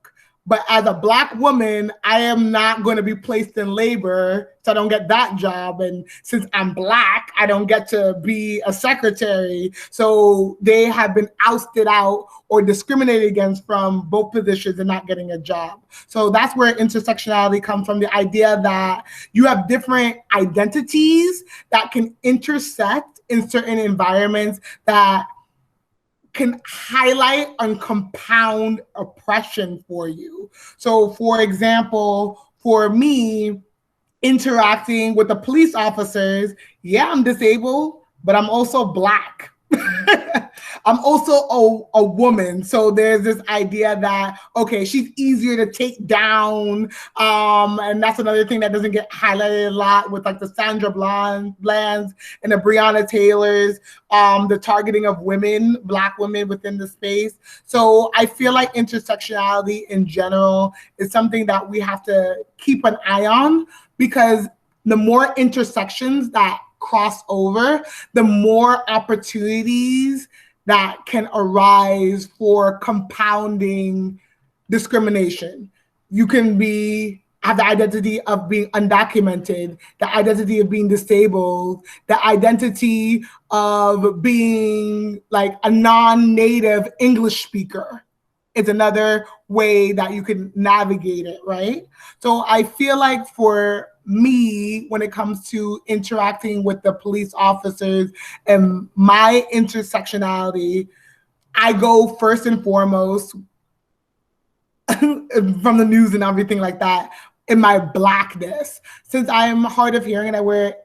But as a Black woman, I am not going to be placed in labor, so I don't get that job. And since I'm Black, I don't get to be a secretary. So they have been ousted out or discriminated against from both positions and not getting a job. So that's where intersectionality comes from, the idea that you have different identities that can intersect in certain environments that can highlight and compound oppression for you. So for example, for me, interacting with the police officers, yeah, I'm disabled, but I'm also Black. I'm also a woman. So there's this idea that, okay, she's easier to take down. And that's another thing that doesn't get highlighted a lot with like the Sandra Bland's and the Breonna Taylors, the targeting of women, Black women within the space. So I feel like intersectionality in general is something that we have to keep an eye on, because the more intersections that cross over, the more opportunities that can arise for compounding discrimination. You can have the identity of being undocumented, the identity of being disabled, the identity of being like a non-native English speaker. It's another way that you can navigate it, right? So I feel like for me, when it comes to interacting with the police officers and my intersectionality, I go first and foremost from the news and everything like that in my Blackness. Since I am hard of hearing and I wear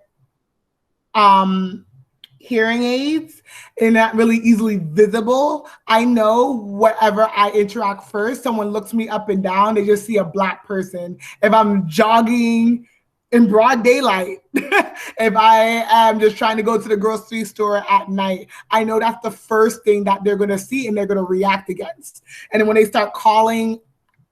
hearing aids and not really easily visible, I know whatever I interact first, someone looks me up and down, they just see a Black person. If I'm jogging in broad daylight. If I am just trying to go to the grocery store at night, I know that's the first thing that they're going to see and they're going to react against. And then when they start calling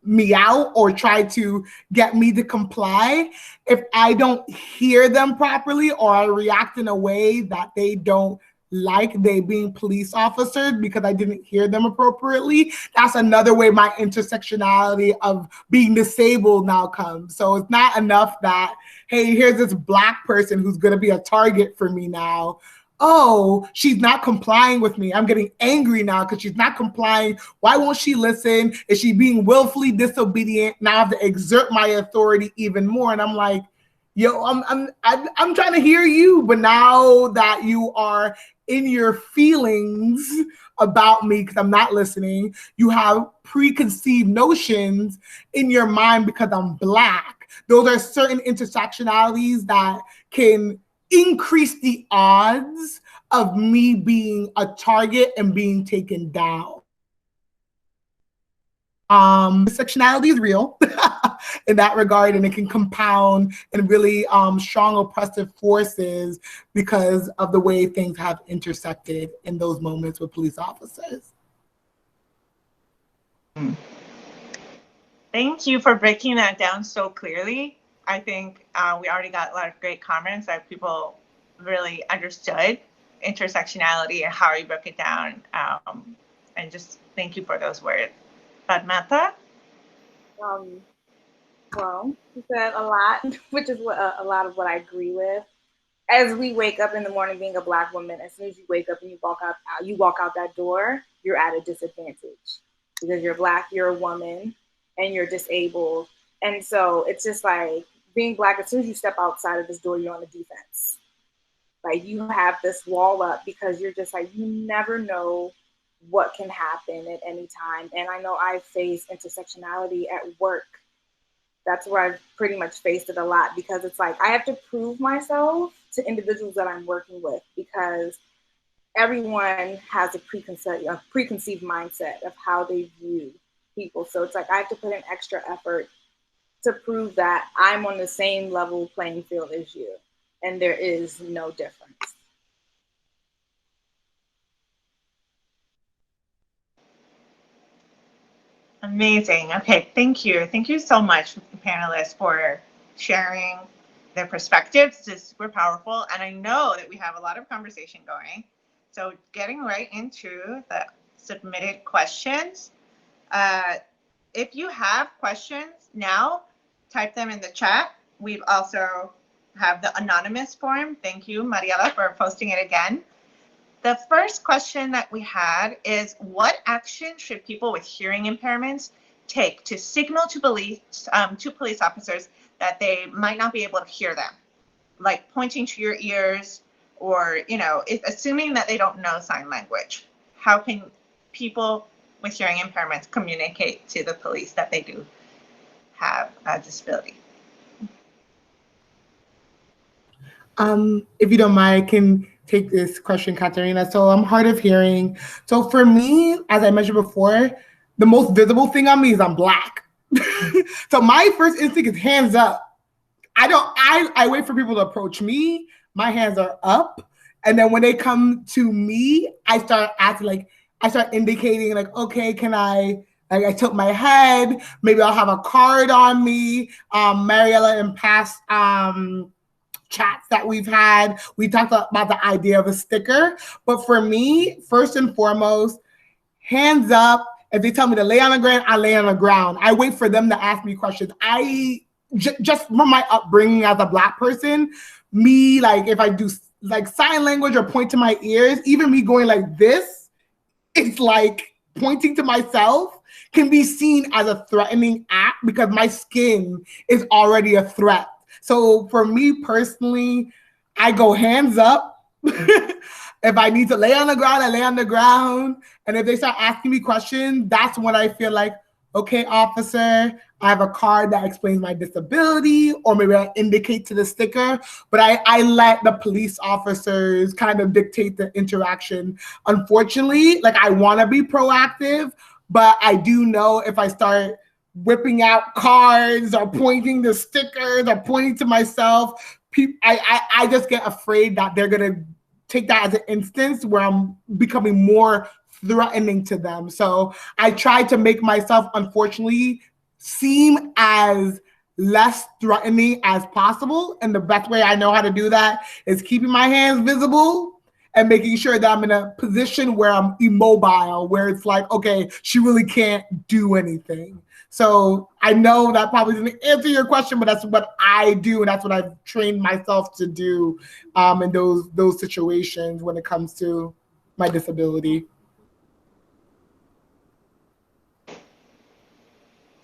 me out or try to get me to comply, if I don't hear them properly or I react in a way that they don't like, they being police officers because I didn't hear them appropriately, that's another way my intersectionality of being disabled now comes. So it's not enough that, hey, here's this Black person who's going to be a target for me now. Oh, she's not complying with me. I'm getting angry now because she's not complying. Why won't she listen? Is she being willfully disobedient? Now I have to exert my authority even more. And I'm like, yo, I'm trying to hear you, but now that you are in your feelings about me because I'm not listening, you have preconceived notions in your mind because I'm Black. Those are certain intersectionalities that can increase the odds of me being a target and being taken down. Intersectionality is real in that regard, and it can compound in really strong oppressive forces because of the way things have intersected in those moments with police officers. Thank you for breaking that down so clearly. I think we already got a lot of great comments that people really understood intersectionality and how you broke it down. And just thank you for those words. Padmata? Well, you said a lot, which is what, a lot of what I agree with. As we wake up in the morning, being a Black woman, as soon as you wake up and you walk out that door, you're at a disadvantage because you're Black, you're a woman, and you're disabled. And so it's just like being Black, as soon as you step outside of this door, you're on the defense. Like you have this wall up because you're just like, you never know what can happen at any time. And I know I face intersectionality at work. That's where I've pretty much faced it a lot because it's like I have to prove myself to individuals that I'm working with because everyone has a preconceived mindset of how they view people. So it's like I have to put in extra effort to prove that I'm on the same level playing field as you. And there is no difference. Amazing. Okay, thank you. Thank you so much, panelists, for sharing their perspectives. This is super powerful. And I know that we have a lot of conversation going. So getting right into the submitted questions. If you have questions now, type them in the chat. We've also have the anonymous form. Thank you, Mariela, for posting it again. The first question that we had is, what action should people with hearing impairments take to signal to police officers that they might not be able to hear them? Like pointing to your ears or, assuming that they don't know sign language. How can people with hearing impairments communicate to the police that they do have a disability? If you don't mind, I can take this question, Katarina. So I'm hard of hearing. So for me, as I mentioned before, the most visible thing on me is I'm Black. So my first instinct is hands up. I wait for people to approach me. My hands are up. And then when they come to me, I start acting I start indicating okay, can I tilt my head, maybe I'll have a card on me. Mariela in past chats that we've had, we talked about the idea of a sticker. But for me, first and foremost, hands up. If they tell me to lay on the ground, I lay on the ground. I wait for them to ask me questions. Just from my upbringing as a Black person, me, if I do sign language or point to my ears, even me going like this, it's like pointing to myself can be seen as a threatening act because my skin is already a threat. So for me personally, I go hands up. If I need to lay on the ground, I lay on the ground. And if they start asking me questions, that's when I feel like, okay, officer, I have a card that explains my disability, or maybe I indicate to the sticker, but I let the police officers kind of dictate the interaction. Unfortunately, I want to be proactive, but I do know if I start whipping out cards or pointing the stickers or pointing to myself. I just get afraid that they're going to take that as an instance where I'm becoming more threatening to them. So I try to make myself, unfortunately, seem as less threatening as possible. And the best way I know how to do that is keeping my hands visible and making sure that I'm in a position where I'm immobile, where it's like, okay, she really can't do anything. So I know that probably doesn't answer your question, but that's what I do, and that's what I've trained myself to do in those situations when it comes to my disability.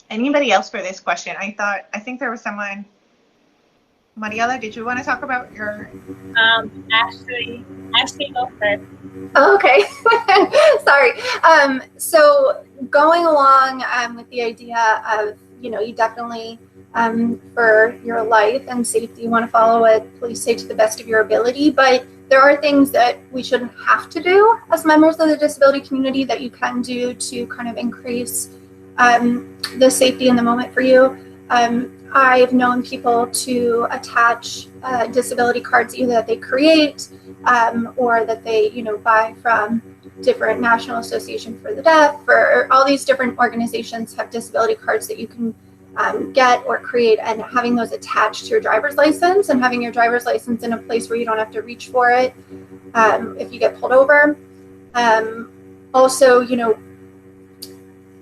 Anybody else for this question? I think there was someone. Mariela, did you want to talk about your? Ashley, go first. Oh, okay. Sorry. So going along with the idea of, you definitely, for your life and safety, you want to follow what police say to the best of your ability, but there are things that we shouldn't have to do as members of the disability community that you can do to kind of increase the safety in the moment for you. I've known people to attach disability cards either that they create or that they, buy from different National Association for the Deaf, or all these different organizations have disability cards that you can get or create, and having those attached to your driver's license and having your driver's license in a place where you don't have to reach for it if you get pulled over. Also,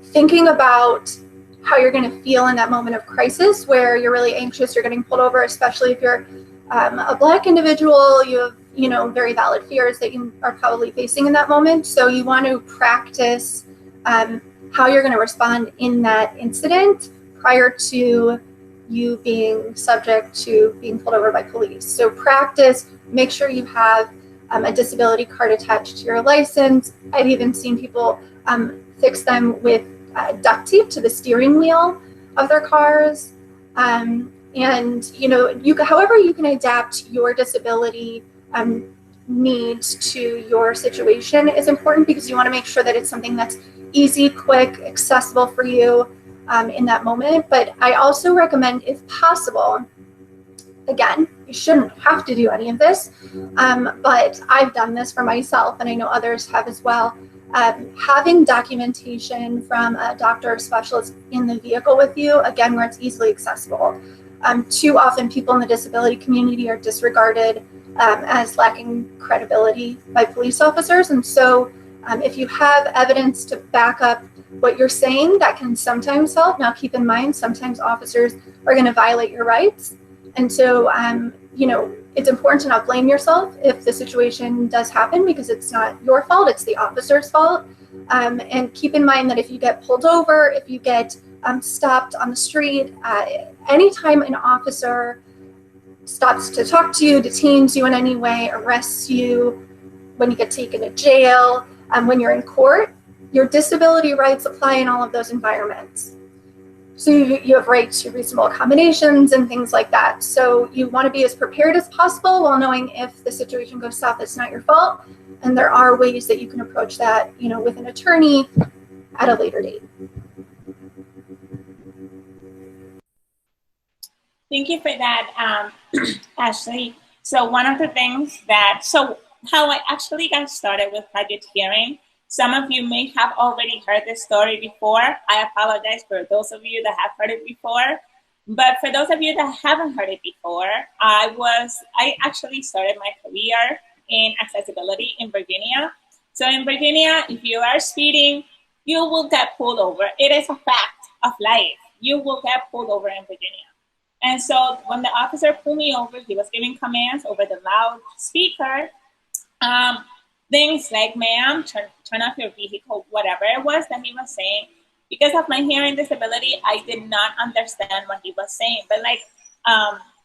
thinking about how you're going to feel in that moment of crisis where you're really anxious, you're getting pulled over, especially if you're a Black individual, you have, very valid fears that you are probably facing in that moment. So you want to practice how you're going to respond in that incident prior to you being subject to being pulled over by police. So practice, make sure you have a disability card attached to your license. I've even seen people fix them with duct tape to the steering wheel of their cars. And, however you can adapt your disability needs to your situation is important, because you want to make sure that it's something that's easy, quick, accessible for you in that moment. But I also recommend, if possible, again, you shouldn't have to do any of this, but I've done this for myself, and I know others have as well. Having documentation from a doctor or specialist in the vehicle with you, again, where it's easily accessible. Too often people in the disability community are disregarded as lacking credibility by police officers. And so if you have evidence to back up what you're saying, that can sometimes help. Now, keep in mind, sometimes officers are going to violate your rights. And so, it's important to not blame yourself if the situation does happen, because it's not your fault, it's the officer's fault. And keep in mind that if you get pulled over, if you get stopped on the street, anytime an officer stops to talk to you, detains you in any way, arrests you, when you get taken to jail, when you're in court, your disability rights apply in all of those environments. So you have rights to reasonable accommodations and things like that. So you want to be as prepared as possible while knowing if the situation goes south, it's not your fault. And there are ways that you can approach that, with an attorney at a later date. Thank you for that, Ashley. So one of the things how I actually got started with project hearing, some of you may have already heard this story before. I apologize for those of you that have heard it before. But for those of you that haven't heard it before, I actually started my career in accessibility in Virginia. So in Virginia, if you are speeding, you will get pulled over. It is a fact of life. You will get pulled over in Virginia. And so when the officer pulled me over, he was giving commands over the loudspeaker. Things like, ma'am, turn off your vehicle, whatever it was that he was saying. Because of my hearing disability, I did not understand what he was saying. But like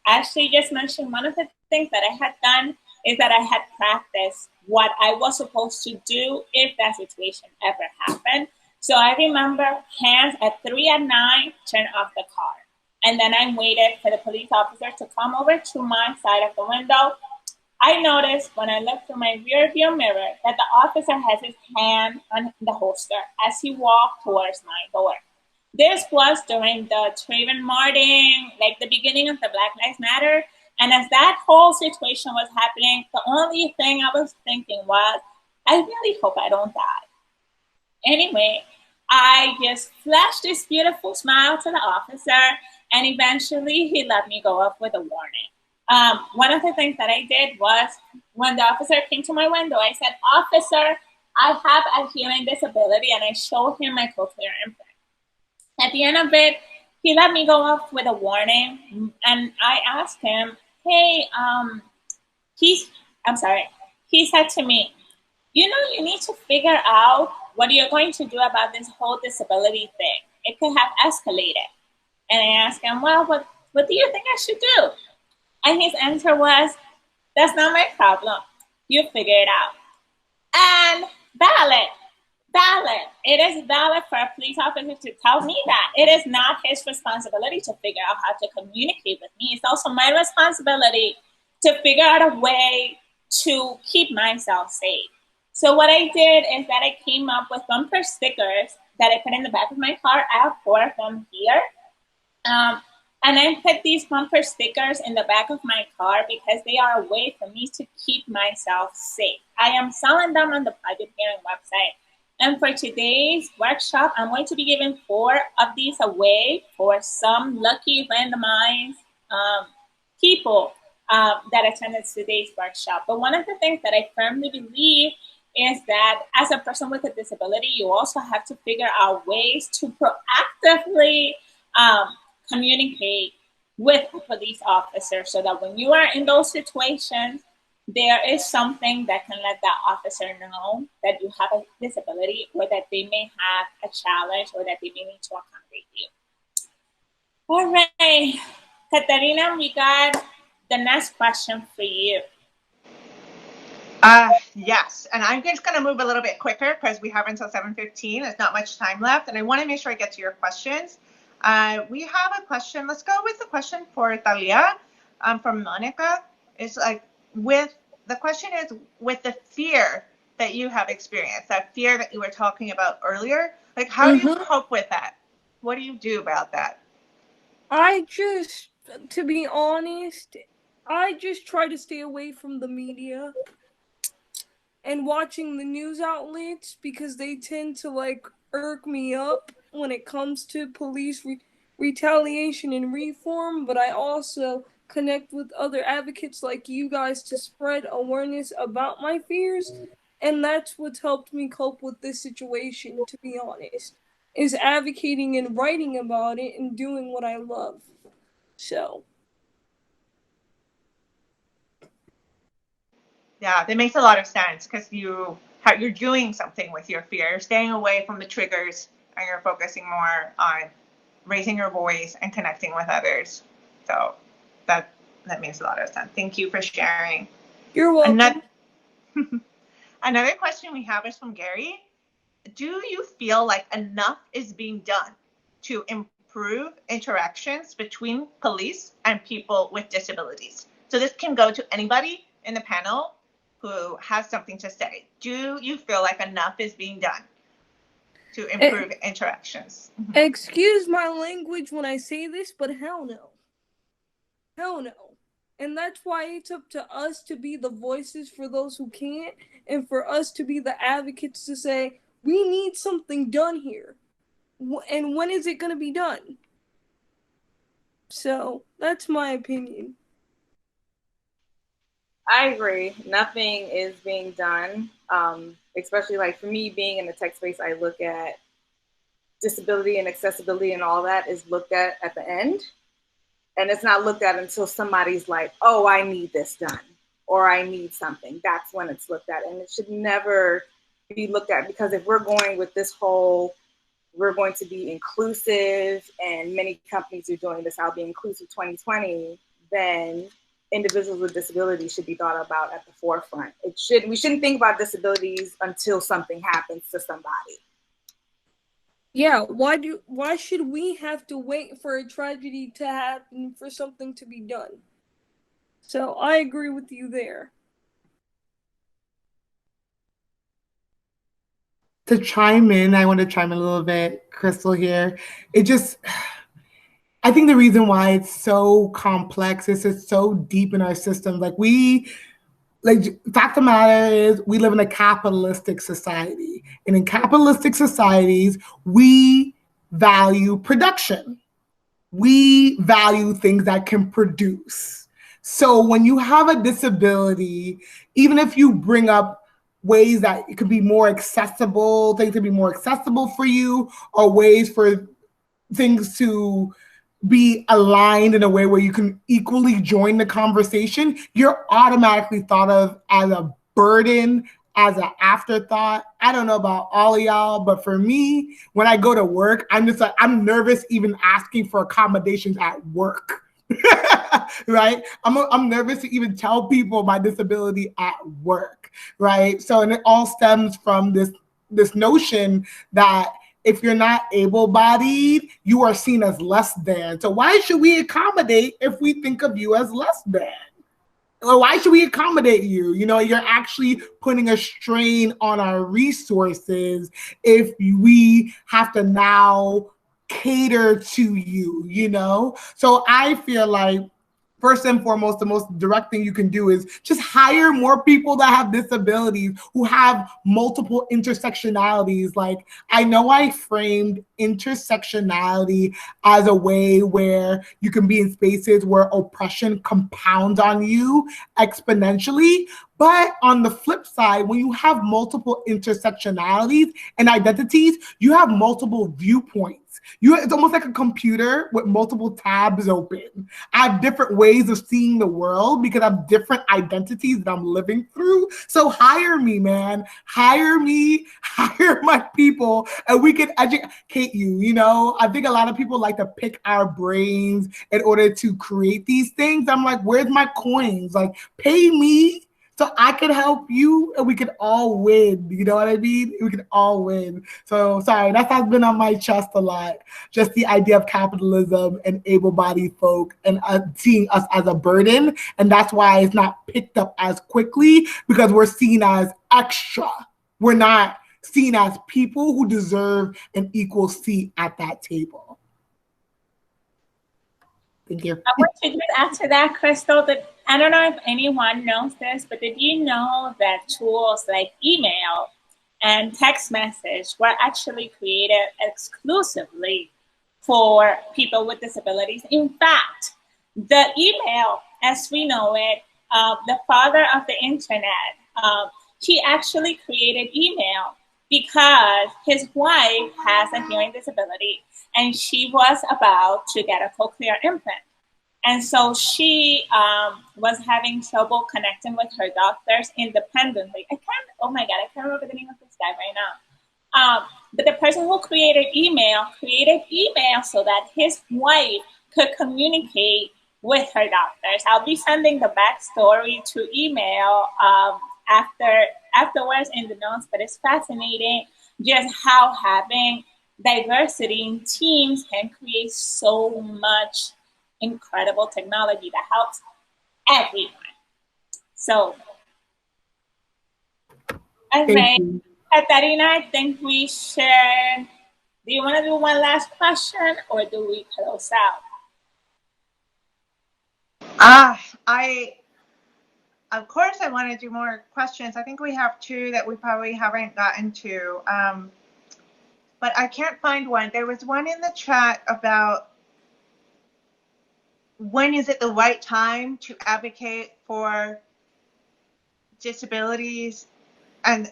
Ashley just mentioned, one of the things that I had done is that I had practiced what I was supposed to do if that situation ever happened. So I remember hands at 3 at 9, turn off the car. And then I waited for the police officer to come over to my side of the window. I noticed when I looked through my rear view mirror that the officer has his hand on the holster as he walked towards my door. This was during the Trayvon Martin, like the beginning of the Black Lives Matter. And as that whole situation was happening, the only thing I was thinking was, I really hope I don't die. Anyway, I just flashed this beautiful smile to the officer, and eventually he let me go off with a warning. One of the things that I did was when the officer came to my window, I said, "Officer, I have a hearing disability," and I showed him my cochlear implant. At the end of it, he let me go off with a warning, and I asked him, "Hey, I'm sorry." He said to me, "You know, you need to figure out what you're going to do about this whole disability thing. It could have escalated." And I asked him, "Well, what do you think I should do?" And his answer was, "That's not my problem. You figure it out." And valid. It is valid for a police officer to tell me that. It is not his responsibility to figure out how to communicate with me. It's also my responsibility to figure out a way to keep myself safe. So what I did is that I came up with bumper stickers that I put in the back of my car. I have 4 of them here. And I put these bumper stickers in the back of my car because they are a way for me to keep myself safe. I am selling them on the Project Hearing website. And for today's workshop, I'm going to be giving 4 of these away for some lucky randomized people that attended today's workshop. But one of the things that I firmly believe is that as a person with a disability, you also have to figure out ways to proactively communicate with a police officer so that when you are in those situations, there is something that can let that officer know that you have a disability or that they may have a challenge or that they may need to accommodate you. All right, Katarina, we got the next question for you. Yes, and I'm just going to move a little bit quicker because we have until 7:15. There's not much time left, and I want to make sure I get to your questions. We have a question. Let's go with the question for Talia from Monica. It's like the question is with the fear that you have experienced, that fear that you were talking about earlier. Like, how do you cope with that? What do you do about that? To be honest, I just try to stay away from the media and watching the news outlets because they tend to like irk me up when it comes to police retaliation and reform. But I also connect with other advocates like you guys to spread awareness about my fears. And that's what's helped me cope with this situation, to be honest, is advocating and writing about it and doing what I love. So. Yeah, that makes a lot of sense because you're doing something with your fear. You're staying away from the triggers and you're focusing more on raising your voice and connecting with others. So that makes a lot of sense. Thank you for sharing. You're welcome. Another question we have is from Gary. Do you feel like enough is being done to improve interactions between police and people with disabilities? So this can go to anybody in the panel who has something to say. Do you feel like enough is being done to improve interactions? Excuse my language when I say this, but hell no. Hell no. And that's why it's up to us to be the voices for those who can't, and for us to be the advocates to say, we need something done here. And when is it going to be done? So, that's my opinion. I agree. Nothing is being done. Especially like for me being in the tech space, I look at disability and accessibility and all that is looked at the end. And it's not looked at until somebody's like, oh, I need this done or I need something. That's when it's looked at. And it should never be looked at, because if we're going with this whole, we're going to be inclusive, and many companies are doing this, I'll be inclusive 2020, then individuals with disabilities should be thought about at the forefront. We shouldn't think about disabilities until something happens to somebody. Yeah, why should we have to wait for a tragedy to happen for something to be done? So I agree with you there. to chime in, I want to chime in a little bit, Crystal here. I think the reason why it's so complex is it's so deep in our system. Fact of the matter is we live in a capitalistic society. And in capitalistic societies, we value production. We value things that can produce. So when you have a disability, even if you bring up ways that it could be more accessible, things to be more accessible for you, or ways for things to be aligned in a way where you can equally join the conversation, you're automatically thought of as a burden, as an afterthought. I don't know about all of y'all, but for me, when I go to work, I'm nervous even asking for accommodations at work. Right? I'm nervous to even tell people my disability at work, right? So, and it all stems from this notion that if you're not able-bodied, you are seen as less than. So why should we accommodate if we think of you as less than? Or why should we accommodate you? You know, you're actually putting a strain on our resources if we have to now cater to you, you know? So I feel like, first and foremost, the most direct thing you can do is just hire more people that have disabilities, who have multiple intersectionalities. Like, I know I framed intersectionality as a way where you can be in spaces where oppression compounds on you exponentially. But on the flip side, when you have multiple intersectionalities and identities, you have multiple viewpoints. It's almost like a computer with multiple tabs open. I have different ways of seeing the world because I have different identities that I'm living through. So hire me, man. Hire me, hire my people, and we can educate you. You know, I think a lot of people like to pick our brains in order to create these things. I'm like, where's my coins? Like, pay me so I can help you and we can all win. You know what I mean? We can all win. So sorry, that has been on my chest a lot. Just the idea of capitalism and able-bodied folk and seeing us as a burden. And that's why it's not picked up as quickly, because we're seen as extra. We're not seen as people who deserve an equal seat at that table. Thank you. I want to just answer that, Crystal. That I don't know if anyone knows this, but did you know that tools like email and text message were actually created exclusively for people with disabilities? In fact, the email, as we know it, the father of the internet, he actually created email because his wife has a hearing disability and she was about to get a cochlear implant. And so she was having trouble connecting with her doctors independently. Oh my God, I can't remember the name of this guy right now. But the person who created email so that his wife could communicate with her doctors. I'll be sending the backstory to email afterwards in the notes, but it's fascinating just how having diversity in teams can create so much incredible technology that helps everyone. So, Katarina, I think we should. Do you want to do one last question or do we close out? Of course, I want to do more questions. I think we have two that we probably haven't gotten to, but I can't find one. There was one in the chat about when is it the right time to advocate for disabilities and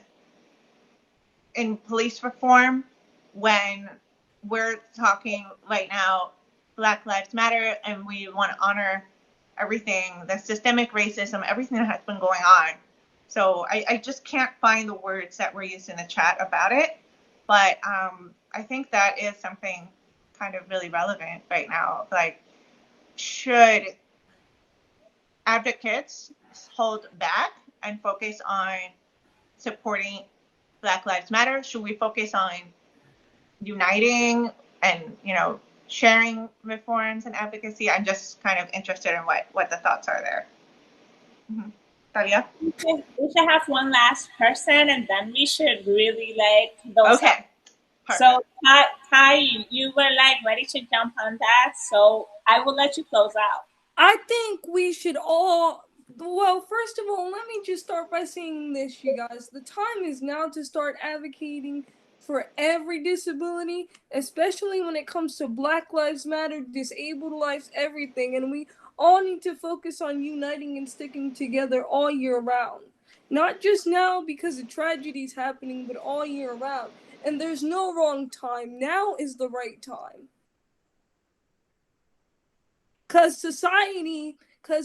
in police reform, when we're talking right now Black Lives Matter and we want to honor everything, the systemic racism, everything that has been going on. So I just can't find the words that were used in the chat about it, but I think that is something kind of really relevant right now. Like, should advocates hold back and focus on supporting Black Lives Matter? Should we focus on uniting and, you know, sharing reforms and advocacy? I'm just kind of interested in what the thoughts are there. Mm-hmm. Talia? We should have one last person, and then we should really like those. Okay. Perfect. So Ty, you were like ready to jump on that, so I will let you close out. I think we should all. Well, first of all, let me just start by saying this, you guys. The time is now to start advocating for every disability, especially when it comes to Black Lives Matter, disabled lives, everything. And we all need to focus on uniting and sticking together all year round. Not just now because of tragedies happening, but all year round. And there's no wrong time. Now is the right time. Because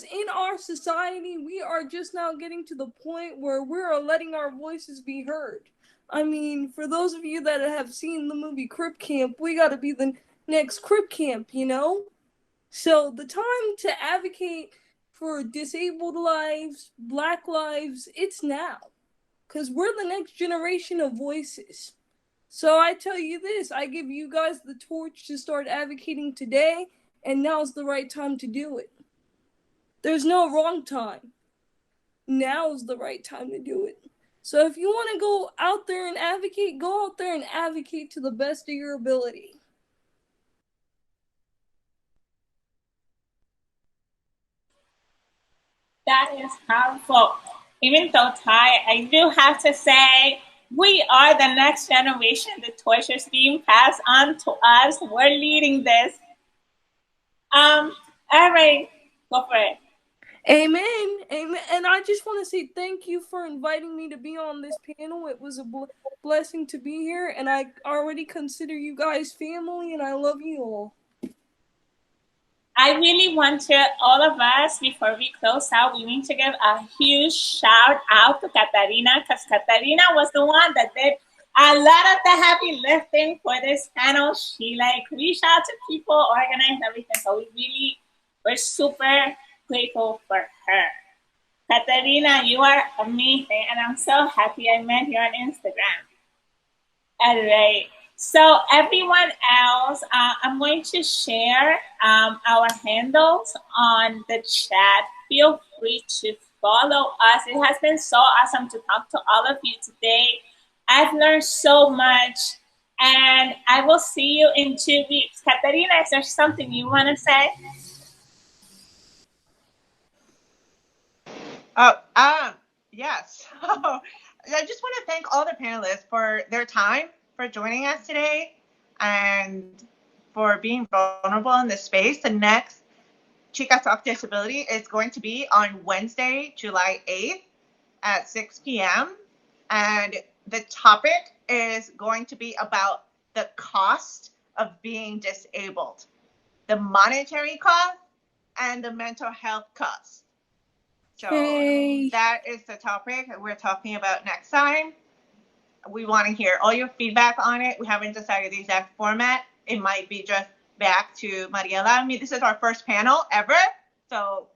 in our society, we are just now getting to the point where we're letting our voices be heard. I mean, for those of you that have seen the movie Crip Camp, we got to be the next Crip Camp, you know? So the time to advocate for disabled lives, Black lives, it's now. Because we're the next generation of voices. So I tell you this, I give you guys the torch to start advocating today, and now's the right time to do it. There's no wrong time. Now's the right time to do it. So if you want to go out there and advocate, go out there and advocate to the best of your ability. That is powerful. Even though, Ty, I do have to say, we are the next generation. The torch is being passed on to us. We're leading this. All right, go for it. Amen. Amen. And I just want to say thank you for inviting me to be on this panel. It was a blessing to be here, and I already consider you guys family, and I love you all. I really want to, all of us, before we close out, we need to give a huge shout out to Katarina, because Katarina was the one that did a lot of the heavy lifting for this panel. She reached out to people, organized everything. So we're super grateful for her. Katarina, you are amazing, and I'm so happy I met you on Instagram. All right. So everyone else, I'm going to share our handles on the chat. Feel free to follow us. It has been so awesome to talk to all of you today. I've learned so much, and I will see you in 2 weeks. Katarina, is there something you want to say? Yes. I just want to thank all the panelists for their time, for joining us today, and for being vulnerable in this space. The next Chicas Talk Disability is going to be on Wednesday, July 8th at 6 p.m. And the topic is going to be about the cost of being disabled, the monetary cost and the mental health cost. So that is the topic that we're talking about next time. We want to hear all your feedback on it. We haven't decided the exact format. It might be just back to Mariela. I mean, this is our first panel ever. So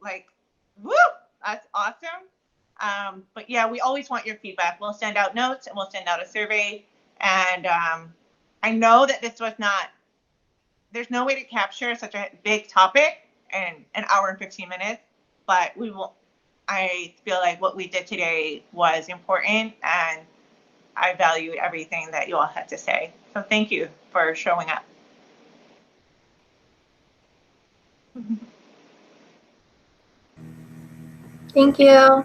woo, that's awesome. But yeah, we always want your feedback. We'll send out notes and we'll send out a survey. And I know that this was there's no way to capture such a big topic in an hour and 15 minutes, but I feel like what we did today was important, and I valued everything that you all had to say. So thank you for showing up. Thank you.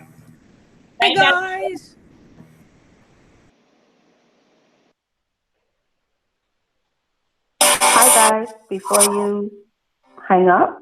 Bye, guys. Hi, guys. Before you hang up,